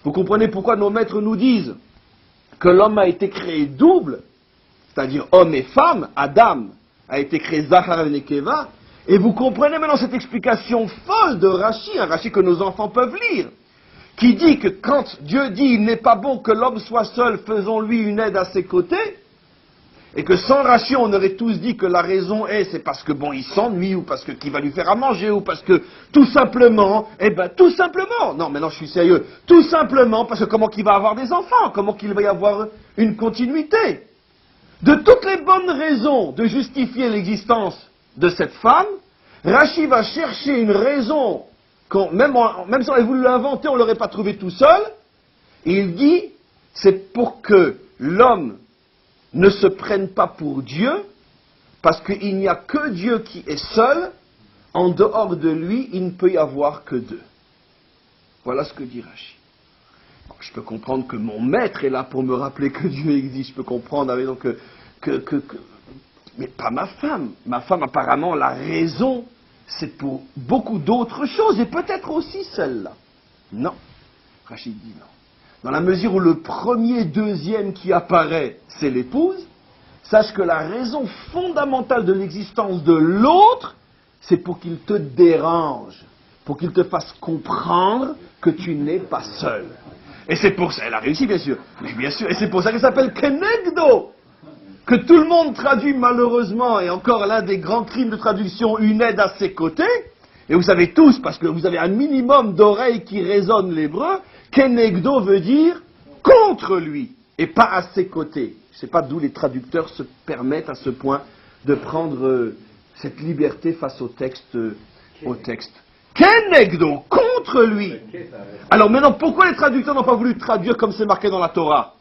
Vous comprenez pourquoi nos maîtres nous disent que l'homme a été créé double, c'est-à-dire homme et femme, Adam a été créé Zahar et Nekeva, et vous comprenez maintenant cette explication folle de Rashi, un Rashi que nos enfants peuvent lire, qui dit que quand Dieu dit il n'est pas bon que l'homme soit seul, faisons-lui une aide à ses côtés, et que sans Rashi on aurait tous dit que la raison est, c'est parce que bon il s'ennuie, ou parce que qui va lui faire à manger, ou parce que tout simplement, tout simplement, non mais non je suis sérieux, tout simplement parce que comment qu'il va avoir des enfants, comment qu'il va y avoir une continuité. De toutes les bonnes raisons de justifier l'existence de cette femme, Rashi va chercher une raison, même si on avait voulu l'inventer, on ne l'aurait pas trouvé tout seul, et il dit, c'est pour que l'homme ne se prenne pas pour Dieu, parce qu'il n'y a que Dieu qui est seul, en dehors de lui, il ne peut y avoir que deux. Voilà ce que dit Rashi. Bon, je peux comprendre que mon maître est là pour me rappeler que Dieu existe, je peux comprendre donc, mais pas ma femme. Ma femme, apparemment, la raison, c'est pour beaucoup d'autres choses, et peut-être aussi celle-là. Non. Rachid dit non. Dans la mesure où le premier, deuxième qui apparaît, c'est l'épouse, sache que la raison fondamentale de l'existence de l'autre, c'est pour qu'il te dérange, pour qu'il te fasse comprendre que tu n'es pas seul. Et c'est pour ça, elle a réussi bien sûr, mais bien sûr, et c'est pour ça qu'elle s'appelle Kenegdo, que tout le monde traduit malheureusement, et encore l'un des grands crimes de traduction, une aide à ses côtés, et vous savez tous, parce que vous avez un minimum d'oreilles qui résonnent l'hébreu, Kenegdo veut dire contre lui, et pas à ses côtés. Je ne sais pas d'où les traducteurs se permettent à ce point de prendre cette liberté face au texte. Kenegdo, contre lui. Alors maintenant, pourquoi les traducteurs n'ont pas voulu traduire comme c'est marqué dans la Torah?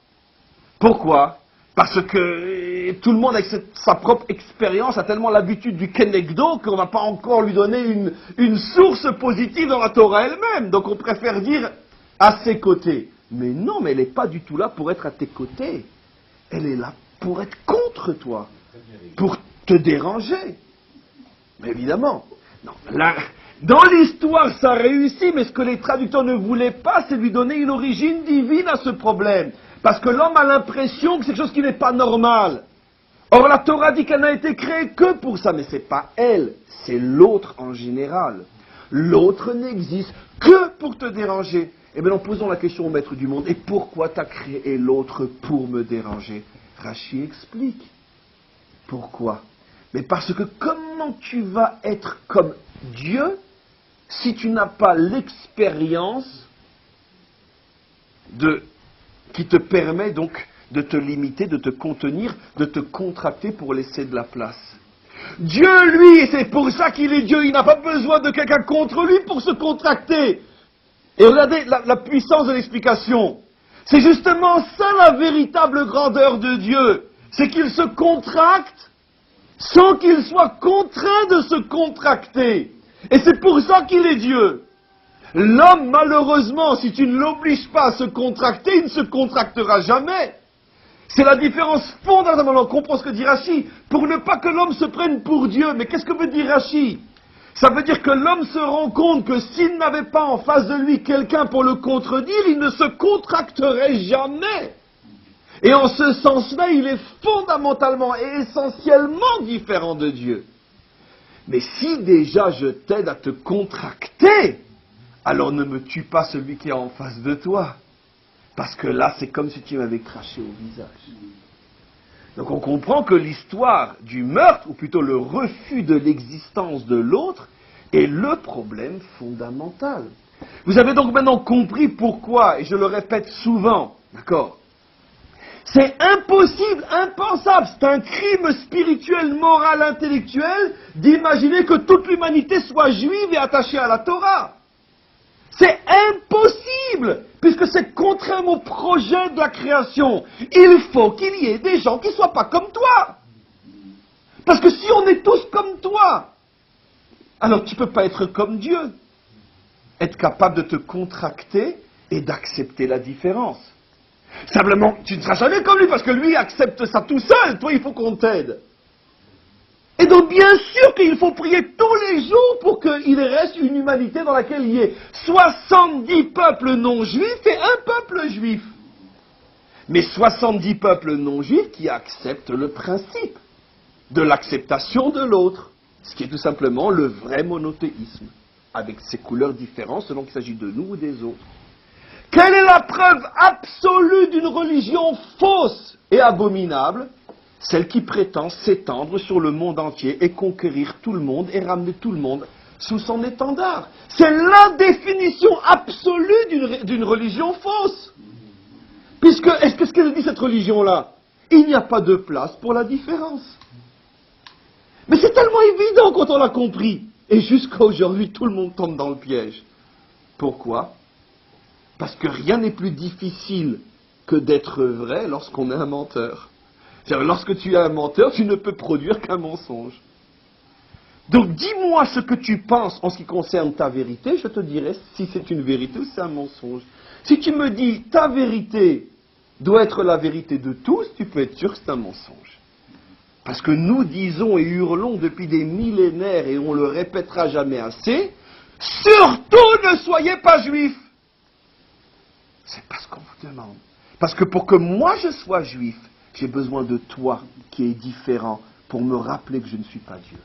Pourquoi? Parce que tout le monde avec sa propre expérience a tellement l'habitude du Kenegdo qu'on ne va pas encore lui donner une source positive dans la Torah elle-même. Donc on préfère dire à ses côtés. Mais non, mais elle n'est pas du tout là pour être à tes côtés. Elle est là pour être contre toi, pour te déranger. Mais évidemment, non, là, dans l'histoire ça réussit, mais ce que les traducteurs ne voulaient pas, c'est lui donner une origine divine à ce problème. Parce que l'homme a l'impression que c'est quelque chose qui n'est pas normal. Or la Torah dit qu'elle n'a été créée que pour ça, mais ce n'est pas elle, c'est l'autre en général. L'autre n'existe que pour te déranger. Eh bien, posons la question au maître du monde, et pourquoi t'as créé l'autre pour me déranger? Rashi explique. Pourquoi? Mais parce que comment tu vas être comme Dieu si tu n'as pas l'expérience qui te permet donc de te limiter, de te contenir, de te contracter pour laisser de la place. Dieu, lui, c'est pour ça qu'il est Dieu, il n'a pas besoin de quelqu'un contre lui pour se contracter. Et regardez la puissance de l'explication. C'est justement ça la véritable grandeur de Dieu. C'est qu'il se contracte sans qu'il soit contraint de se contracter. Et c'est pour ça qu'il est Dieu. L'homme, malheureusement, si tu ne l'obliges pas à se contracter, il ne se contractera jamais. C'est la différence fondamentale. On comprend ce que dit Rashi. Pour ne pas que l'homme se prenne pour Dieu. Mais qu'est-ce que veut dire Rashi? Ça veut dire que l'homme se rend compte que s'il n'avait pas en face de lui quelqu'un pour le contredire, il ne se contracterait jamais. Et en ce sens-là, il est fondamentalement et essentiellement différent de Dieu. Mais si déjà je t'aide à te contracter, alors ne me tue pas celui qui est en face de toi. Parce que là, c'est comme si tu m'avais craché au visage. Donc on comprend que l'histoire du meurtre, ou plutôt le refus de l'existence de l'autre, est le problème fondamental. Vous avez donc maintenant compris pourquoi, et je le répète souvent, d'accord? C'est impossible, impensable, c'est un crime spirituel, moral, intellectuel d'imaginer que toute l'humanité soit juive et attachée à la Torah. C'est impossible, puisque c'est contraire au projet de la création. Il faut qu'il y ait des gens qui ne soient pas comme toi. Parce que si on est tous comme toi, alors tu ne peux pas être comme Dieu. Être capable de te contracter et d'accepter la différence. Simplement, tu ne seras jamais comme lui, parce que lui accepte ça tout seul. Toi, il faut qu'on t'aide. Et donc, bien sûr qu'il faut prier tous les jours pour qu'il reste une humanité dans laquelle il y ait 70 peuples non juifs et un peuple juif. Mais 70 peuples non juifs qui acceptent le principe de l'acceptation de l'autre, ce qui est tout simplement le vrai monothéisme, avec ses couleurs différentes selon qu'il s'agit de nous ou des autres. Quelle est la preuve absolue d'une religion fausse et abominable? Celle qui prétend s'étendre sur le monde entier et conquérir tout le monde et ramener tout le monde sous son étendard. C'est la définition absolue d'une religion fausse. Puisque, est-ce que ce qu'elle dit cette religion-là? Il n'y a pas de place pour la différence. Mais c'est tellement évident quand on l'a compris. Et jusqu'à aujourd'hui, tout le monde tombe dans le piège. Pourquoi? Parce que rien n'est plus difficile que d'être vrai lorsqu'on est un menteur. C'est-à-dire, lorsque tu es un menteur, tu ne peux produire qu'un mensonge. Donc, dis-moi ce que tu penses en ce qui concerne ta vérité, je te dirai si c'est une vérité ou si c'est un mensonge. Si tu me dis ta vérité doit être la vérité de tous, tu peux être sûr que c'est un mensonge. Parce que nous disons et hurlons depuis des millénaires, et on le répétera jamais assez, surtout ne soyez pas juifs. C'est pas ce qu'on vous demande. Parce que pour que moi je sois juif, j'ai besoin de toi qui est différent pour me rappeler que je ne suis pas Dieu.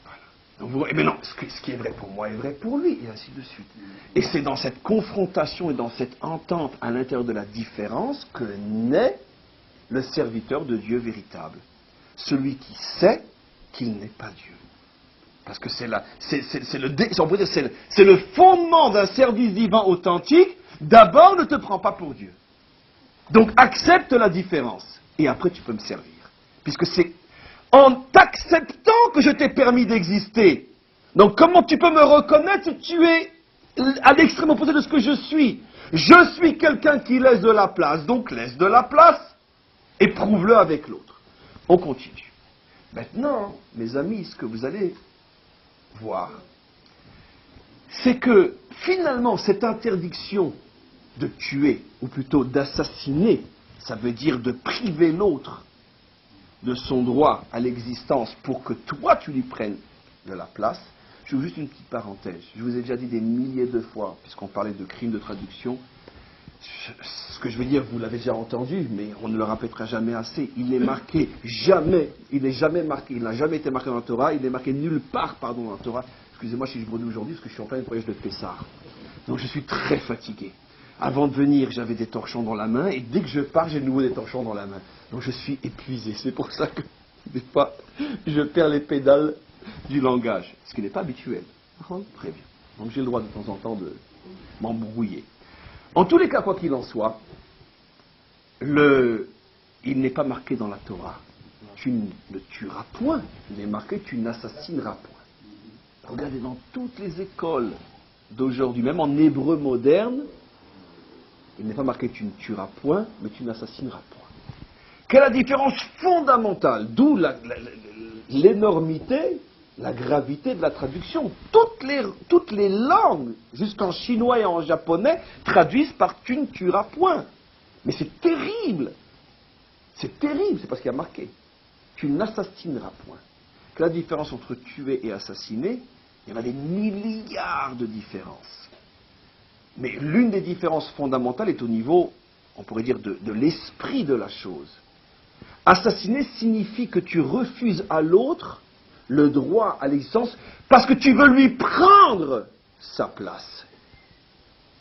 Voilà. Donc, mais non, ce qui est vrai pour moi est vrai pour lui, et ainsi de suite. Et c'est dans cette confrontation et dans cette entente à l'intérieur de la différence que naît le serviteur de Dieu véritable. Celui qui sait qu'il n'est pas Dieu. Parce que c'est le fondement d'un service divin authentique. D'abord, ne te prends pas pour Dieu. Donc, accepte la différence. Et après, tu peux me servir. Puisque c'est en t'acceptant que je t'ai permis d'exister. Donc, comment tu peux me reconnaître si tu es à l'extrême opposé de ce que je suis? Je suis quelqu'un qui laisse de la place. Donc, laisse de la place et prouve-le avec l'autre. On continue. Maintenant, mes amis, ce que vous allez voir, c'est que, finalement, cette interdiction de tuer, ou plutôt d'assassiner, ça veut dire de priver l'autre de son droit à l'existence pour que toi tu lui prennes de la place. Je veux juste une petite parenthèse. Je vous ai déjà dit des milliers de fois, puisqu'on parlait de crimes de traduction, ce que je veux dire, vous l'avez déjà entendu, mais on ne le répétera jamais assez. Il n'est marqué jamais, il n'est jamais marqué, il n'a jamais été marqué dans la Torah, il n'est marqué nulle part, pardon, dans la Torah. Excusez-moi si je bredouille aujourd'hui, parce que je suis en plein voyage de Pessah. Donc je suis très fatigué. Avant de venir, j'avais des torchons dans la main, et dès que je pars, j'ai de nouveau des torchons dans la main. Donc je suis épuisé. C'est pour ça que, des fois, je perds les pédales du langage, ce qui n'est pas habituel. Très bien. Donc j'ai le droit de temps en temps de m'embrouiller. En tous les cas, quoi qu'il en soit, il n'est pas marqué dans la Torah. Tu ne tueras point. Il est marqué, tu n'assassineras point. Regardez dans toutes les écoles d'aujourd'hui, même en hébreu moderne, il n'est pas marqué tu ne tueras point, mais tu n'assassineras point. Quelle est la différence fondamentale? D'où l'énormité, la gravité de la traduction. Toutes les langues, jusqu'en chinois et en japonais, traduisent par tu ne tueras point. Mais c'est terrible. C'est terrible, c'est parce qu'il y a marqué. Tu n'assassineras point. Quelle est la différence entre tuer et assassiner? Il y en a des milliards de différences. Mais l'une des différences fondamentales est au niveau, on pourrait dire, de l'esprit de la chose. Assassiner signifie que tu refuses à l'autre le droit à l'existence parce que tu veux lui prendre sa place.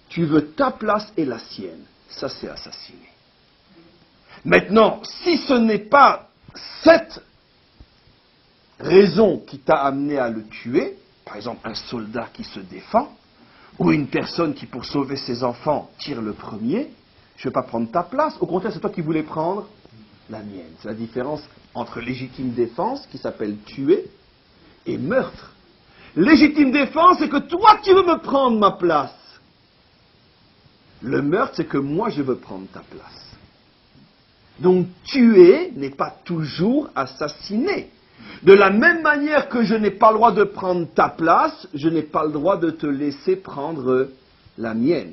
Tu veux ta place et la sienne. Ça, c'est assassiner. Maintenant, si ce n'est pas cette raison qui t'a amené à le tuer, par exemple un soldat qui se défend, ou une personne qui, pour sauver ses enfants, tire le premier, je ne vais pas prendre ta place. Au contraire, c'est toi qui voulais prendre la mienne. C'est la différence entre légitime défense, qui s'appelle tuer, et meurtre. Légitime défense, c'est que toi, tu veux me prendre ma place. Le meurtre, c'est que moi, je veux prendre ta place. Donc, tuer n'est pas toujours assassiner. De la même manière que je n'ai pas le droit de prendre ta place, je n'ai pas le droit de te laisser prendre la mienne.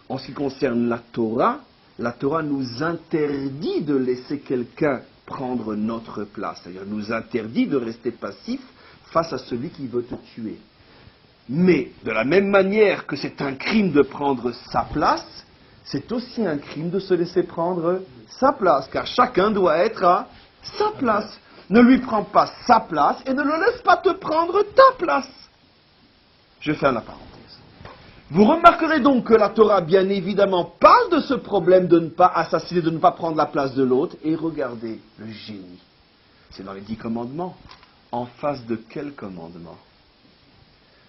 En ce qui concerne la Torah nous interdit de laisser quelqu'un prendre notre place. C'est-à-dire, nous interdit de rester passif face à celui qui veut te tuer. Mais, de la même manière que c'est un crime de prendre sa place, c'est aussi un crime de se laisser prendre sa place, car chacun doit être à sa place. Ne lui prends pas sa place et ne le laisse pas te prendre ta place. Je fais la parenthèse. Vous remarquerez donc que la Torah, bien évidemment, parle de ce problème de ne pas assassiner, de ne pas prendre la place de l'autre. Et regardez le génie. C'est dans les 10 commandements. En face de quel commandement?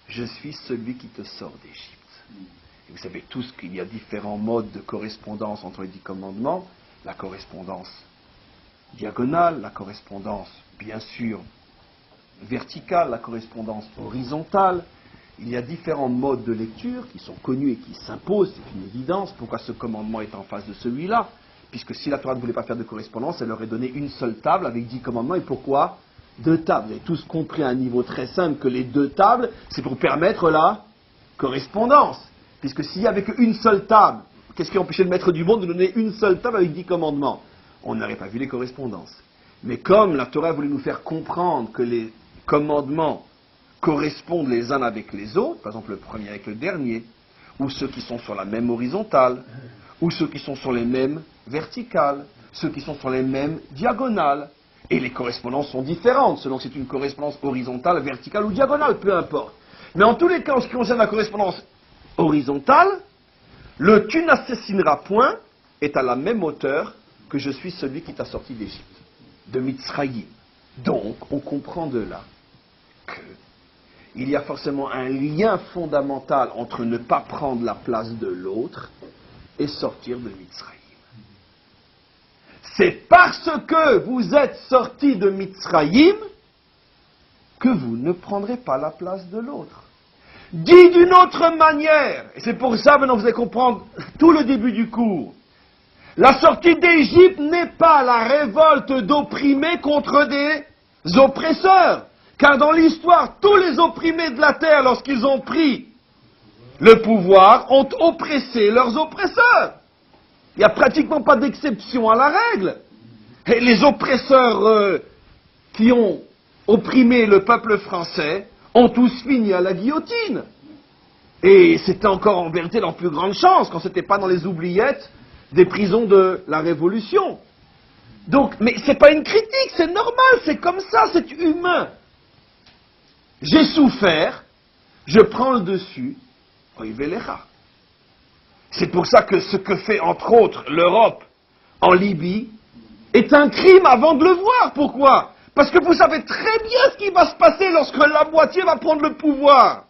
Je suis celui qui te sort d'Égypte. Et vous savez tous qu'il y a différents modes de correspondance entre les 10 commandements. La correspondance diagonale, la correspondance, bien sûr, verticale, la correspondance horizontale. Il y a différents modes de lecture qui sont connus et qui s'imposent, c'est une évidence. Pourquoi ce commandement est en face de celui-là? Puisque si la Torah ne voulait pas faire de correspondance, elle aurait donné une seule table avec 10 commandements. Et pourquoi 2 tables? Vous avez tous compris à un niveau très simple que les 2 tables, c'est pour permettre la correspondance. Puisque s'il n'y avait qu'une seule table, qu'est-ce qui empêchait le maître du monde de donner une seule table avec 10 commandements? On n'aurait pas vu les correspondances. Mais comme la Torah voulait nous faire comprendre que les commandements correspondent les uns avec les autres, par exemple le premier avec le dernier, ou ceux qui sont sur la même horizontale, ou ceux qui sont sur les mêmes verticales, ceux qui sont sur les mêmes diagonales, et les correspondances sont différentes, selon que c'est une correspondance horizontale, verticale ou diagonale, peu importe. Mais en tous les cas, en ce qui concerne la correspondance horizontale, le tu n'assassineras point est à la même hauteur que je suis celui qui t'a sorti d'Égypte, de Mitzrayim. Donc, on comprend de là qu'il y a forcément un lien fondamental entre ne pas prendre la place de l'autre et sortir de Mitzrayim. C'est parce que vous êtes sortis de Mitzrayim que vous ne prendrez pas la place de l'autre. Dit d'une autre manière, et c'est pour ça maintenant vous allez comprendre tout le début du cours, la sortie d'Égypte n'est pas la révolte d'opprimés contre des oppresseurs. Car dans l'histoire, tous les opprimés de la terre, lorsqu'ils ont pris le pouvoir, ont oppressé leurs oppresseurs. Il n'y a pratiquement pas d'exception à la règle. Et les oppresseurs qui ont opprimé le peuple français ont tous fini à la guillotine. Et c'était encore en vérité leur plus grande chance, quand ce n'était pas dans les oubliettes des prisons de la Révolution. Donc, mais c'est pas une critique, c'est normal, c'est comme ça, c'est humain. J'ai souffert, je prends le dessus, oivelecha. C'est pour ça que ce que fait entre autres l'Europe en Libye est un crime avant de le voir. Pourquoi? Parce que vous savez très bien ce qui va se passer lorsque la moitié va prendre le pouvoir.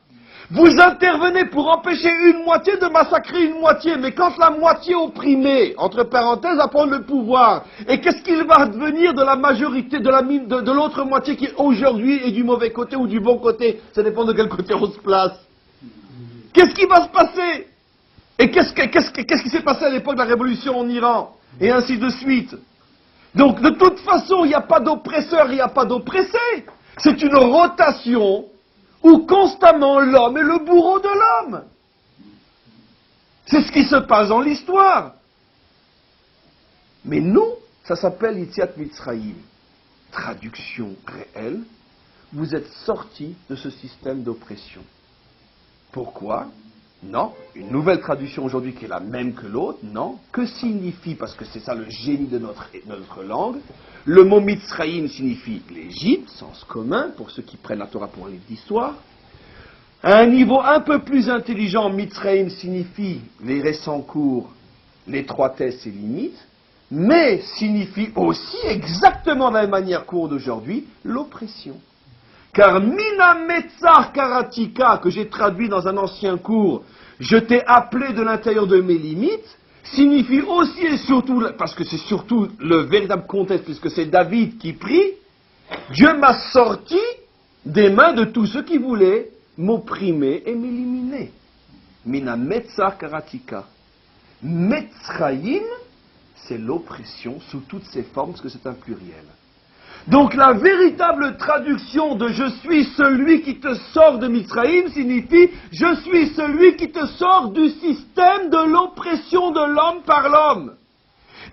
Vous intervenez pour empêcher une moitié de massacrer une moitié, mais quand la moitié opprimée, entre parenthèses, va prendre le pouvoir, et qu'est-ce qu'il va devenir de la majorité, de l'autre moitié qui aujourd'hui est du mauvais côté ou du bon côté? Ça dépend de quel côté on se place. Qu'est-ce qui va se passer? Et qu'est-ce qui s'est passé à l'époque de la révolution en Iran? Et ainsi de suite. Donc, de toute façon, il n'y a pas d'oppresseur, il n'y a pas d'oppressé. C'est une rotation où constamment l'homme est le bourreau de l'homme. C'est ce qui se passe dans l'histoire. Mais nous, ça s'appelle Yetziat Mitzrayim. Traduction réelle, vous êtes sortis de ce système d'oppression. Pourquoi? Non. Une nouvelle traduction aujourd'hui qui est la même que l'autre, non. Que signifie, parce que c'est ça le génie de notre langue, le mot Mitzrayim signifie l'Égypte, sens commun, pour ceux qui prennent la Torah pour un livre d'histoire. À un niveau un peu plus intelligent, Mitzrayim signifie les récents cours, l'étroitesse et limites, mais signifie aussi, exactement de la même manière cours d'aujourd'hui, l'oppression. Car mina metzar karatika, que j'ai traduit dans un ancien cours, je t'ai appelé de l'intérieur de mes limites, signifie aussi et surtout, parce que c'est surtout le véritable contexte, puisque c'est David qui prie, Dieu m'a sorti des mains de tous ceux qui voulaient m'opprimer et m'éliminer. Mina metzar karatika. Metzraïm, c'est l'oppression sous toutes ses formes, parce que c'est un pluriel. Donc la véritable traduction de « je suis celui qui te sort de Mitzraïm » signifie « je suis celui qui te sort du système de l'oppression de l'homme par l'homme ».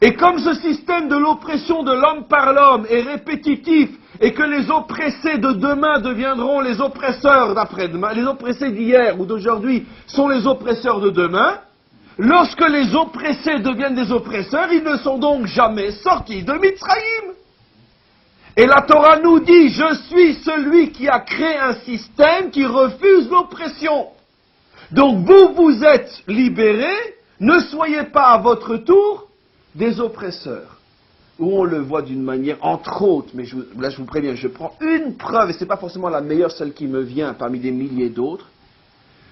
Et comme ce système de l'oppression de l'homme par l'homme est répétitif et que les oppressés de demain deviendront les oppresseurs d'après-demain, les oppressés d'hier ou d'aujourd'hui sont les oppresseurs de demain, lorsque les oppressés deviennent des oppresseurs, ils ne sont donc jamais sortis de Mitzraïm. Et la Torah nous dit, je suis celui qui a créé un système qui refuse l'oppression. Donc vous êtes libérés, ne soyez pas à votre tour des oppresseurs. Où on le voit d'une manière, entre autres, mais là je vous préviens, je prends une preuve, et ce n'est pas forcément la meilleure, celle qui me vient parmi des milliers d'autres,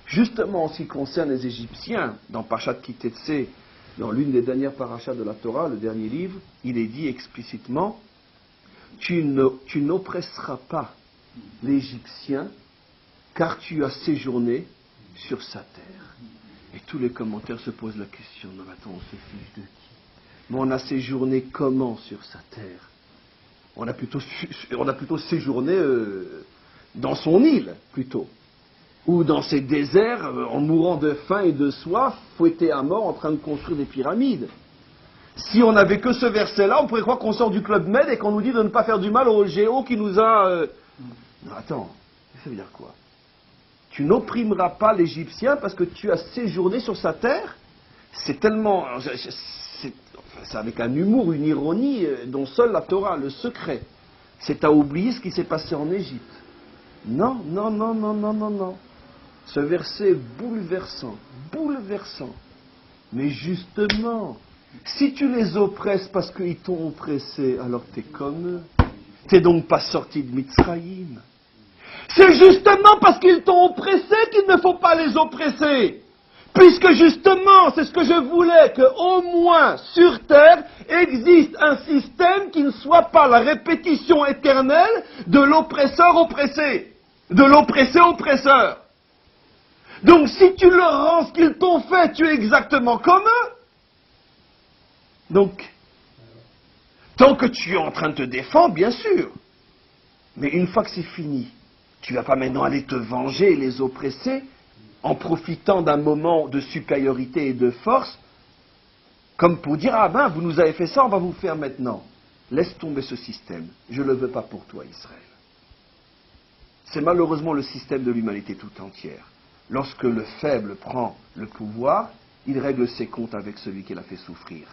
justement en ce qui concerne les Égyptiens, dans Parashat Kitetsé, dans l'une des dernières parachas de la Torah, le dernier livre, il est dit explicitement, tu n'oppresseras pas l'Égyptien, car tu as séjourné sur sa terre. Et tous les commentaires se posent la question, non attends, on se fiche de qui? Mais on a séjourné comment sur sa terre? On a plutôt séjourné dans son île, plutôt. Ou dans ses déserts, en mourant de faim et de soif, fouetté à mort en train de construire des pyramides. Si on n'avait que ce verset-là, on pourrait croire qu'on sort du Club Med et qu'on nous dit de ne pas faire du mal au géo qui nous a... Non, attends, ça veut dire quoi? Tu n'opprimeras pas l'Égyptien parce que tu as séjourné sur sa terre? C'est tellement... C'est avec un humour, une ironie dont seule la Torah, le secret. C'est à oublier ce qui s'est passé en Égypte. Non, non, non, non, non, non, non. Ce verset est bouleversant, bouleversant. Mais justement, si tu les oppresses parce qu'ils t'ont oppressé, alors t'es comme eux. T'es donc pas sorti de Mitzraïm. C'est justement parce qu'ils t'ont oppressé qu'il ne faut pas les oppresser. Puisque justement, c'est ce que je voulais, qu'au moins sur Terre existe un système qui ne soit pas la répétition éternelle de l'oppresseur oppressé, de l'oppressé oppresseur. Donc si tu leur rends ce qu'ils t'ont fait, tu es exactement comme eux. Donc, tant que tu es en train de te défendre, bien sûr. Mais une fois que c'est fini, tu ne vas pas maintenant aller te venger et les oppresser en profitant d'un moment de supériorité et de force, comme pour dire, ah ben, vous nous avez fait ça, on va vous faire maintenant. Laisse tomber ce système. Je ne le veux pas pour toi, Israël. C'est malheureusement le système de l'humanité tout entière. Lorsque le faible prend le pouvoir, il règle ses comptes avec celui qui l'a fait souffrir.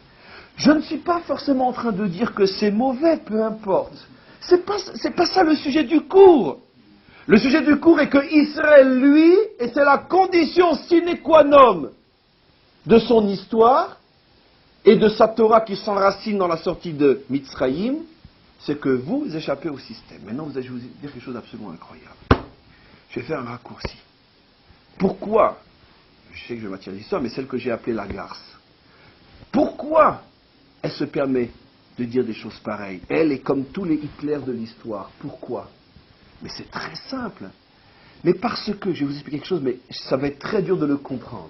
Je ne suis pas forcément en train de dire que c'est mauvais, peu importe. C'est pas ça le sujet du cours. Le sujet du cours est que Israël, lui, et c'est la condition sine qua non de son histoire et de sa Torah qui s'enracine dans la sortie de Mitzraïm, c'est que vous échappez au système. Maintenant, je vais vous dire quelque chose d'absolument incroyable. Je vais faire un raccourci. Pourquoi, je sais que je vais m'attirer l'histoire, mais celle que j'ai appelée la garce, pourquoi elle se permet de dire des choses pareilles? Elle est comme tous les Hitler de l'histoire. Pourquoi? Mais c'est très simple. Mais parce que, je vais vous expliquer quelque chose, mais ça va être très dur de le comprendre.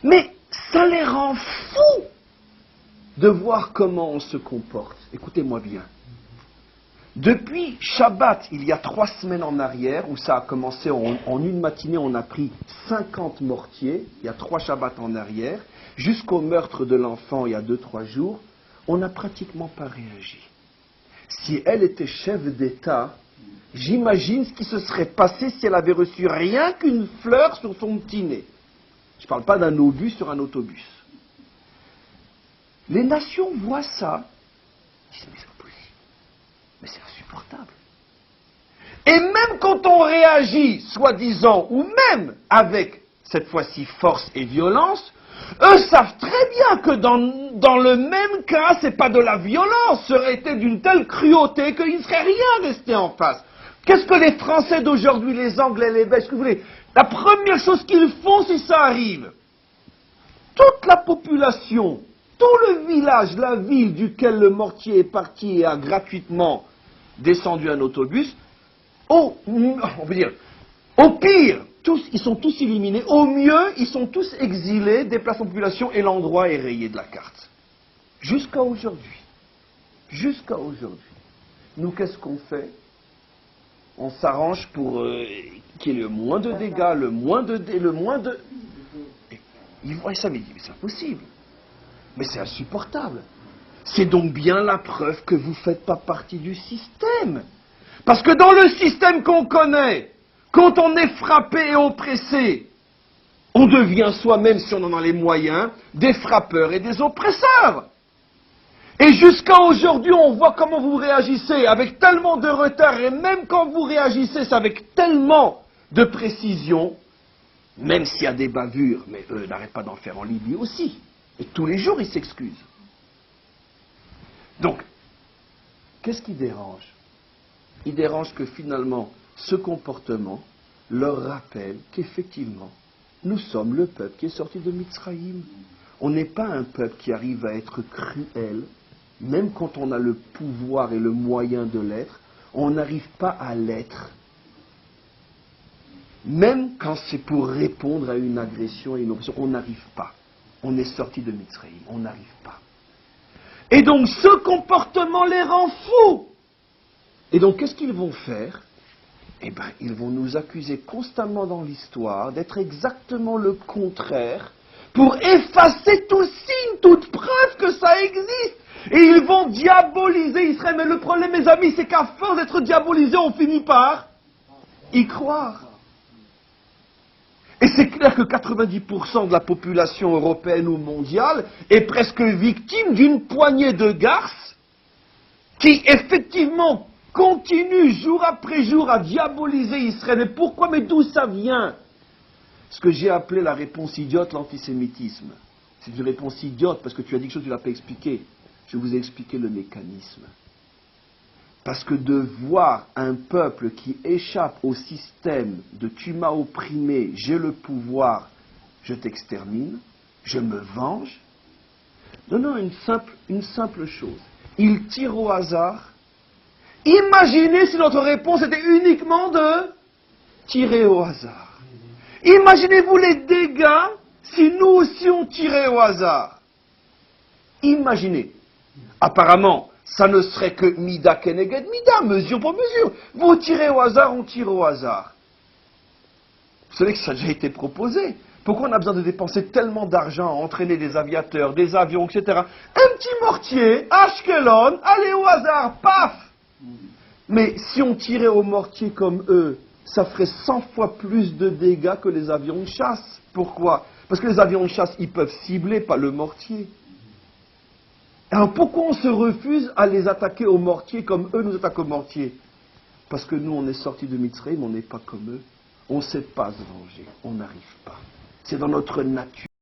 Mais ça les rend fous de voir comment on se comporte. Écoutez-moi bien. Depuis Shabbat, il y a 3 semaines en arrière, où ça a commencé en une matinée, on a pris 50 mortiers, il y a 3 Shabbats en arrière, jusqu'au meurtre de l'enfant il y a 2-3 jours, on n'a pratiquement pas réagi. Si elle était chef d'État, j'imagine ce qui se serait passé si elle avait reçu rien qu'une fleur sur son petit nez. Je ne parle pas d'un obus sur un autobus. Les nations voient ça, ils disent mais c'est pas possible, mais c'est insupportable. Et même quand on réagit, soi-disant, ou même avec, cette fois-ci, force et violence, eux savent très bien que dans le même cas, c'est pas de la violence, ça aurait été d'une telle cruauté qu'il ne serait rien resté en face. Qu'est-ce que les Français d'aujourd'hui, les Anglais, les Belges, que vous voulez? La première chose qu'ils font si ça arrive, toute la population, tout le village, la ville duquel le mortier est parti et a gratuitement descendu un autobus, on peut dire, au pire, ils sont tous éliminés. Au mieux, ils sont tous exilés, déplacés en population et l'endroit est rayé de la carte. Jusqu'à aujourd'hui. Jusqu'à aujourd'hui. Nous, qu'est-ce qu'on fait? On s'arrange pour qu'il y ait le moins de dégâts, le moins de... Ils voient ça, mais ils disent, mais c'est impossible. Mais c'est insupportable. C'est donc bien la preuve que vous ne faites pas partie du système. Parce que dans le système qu'on connaît, quand on est frappé et oppressé, on devient soi-même, si on en a les moyens, des frappeurs et des oppresseurs. Et jusqu'à aujourd'hui, on voit comment vous réagissez avec tellement de retard, et même quand vous réagissez, c'est avec tellement de précision, même s'il y a des bavures, mais eux n'arrêtent pas d'en faire en Libye aussi. Et tous les jours, ils s'excusent. Donc, qu'est-ce qui dérange? Il dérange que finalement, ce comportement leur rappelle qu'effectivement, nous sommes le peuple qui est sorti de Mitzraïm. On n'est pas un peuple qui arrive à être cruel, même quand on a le pouvoir et le moyen de l'être, on n'arrive pas à l'être. Même quand c'est pour répondre à une agression et une oppression, on n'arrive pas. On est sorti de Mitzraïm, on n'arrive pas. Et donc ce comportement les rend fous. Et donc qu'est-ce qu'ils vont faire? Eh bien, ils vont nous accuser constamment dans l'histoire d'être exactement le contraire pour effacer tout signe, toute preuve que ça existe. Et ils vont diaboliser Israël. Mais le problème, mes amis, c'est qu'à force d'être diabolisés, on finit par y croire. Et c'est clair que 90% de la population européenne ou mondiale est presque victime d'une poignée de garces qui, effectivement, continue jour après jour à diaboliser Israël. Mais pourquoi? Mais d'où ça vient? Ce que j'ai appelé la réponse idiote, l'antisémitisme. C'est une réponse idiote parce que tu as dit quelque chose que tu ne l'as pas expliqué. Je vous ai expliqué le mécanisme. Parce que de voir un peuple qui échappe au système de tu m'as opprimé, j'ai le pouvoir, je t'extermine, je me venge. Non, une simple chose. Il tire au hasard. Imaginez si notre réponse était uniquement de tirer au hasard. Imaginez-vous les dégâts si nous aussi on tirait au hasard. Imaginez. Apparemment, ça ne serait que mida keneged mida, mesure pour mesure. Vous tirez au hasard, on tire au hasard. Vous savez que ça a déjà été proposé. Pourquoi on a besoin de dépenser tellement d'argent à entraîner des aviateurs, des avions, etc. Un petit mortier, Ashkelon, allez au hasard, paf! Mais si on tirait au mortier comme eux, ça ferait 100 fois plus de dégâts que les avions de chasse. Pourquoi? Parce que les avions de chasse, ils peuvent cibler, pas le mortier. Alors pourquoi on se refuse à les attaquer au mortier comme eux nous attaquent au mortier? Parce que nous, on est sortis de Mitzrayim, on n'est pas comme eux. On ne sait pas se venger, on n'arrive pas. C'est dans notre nature.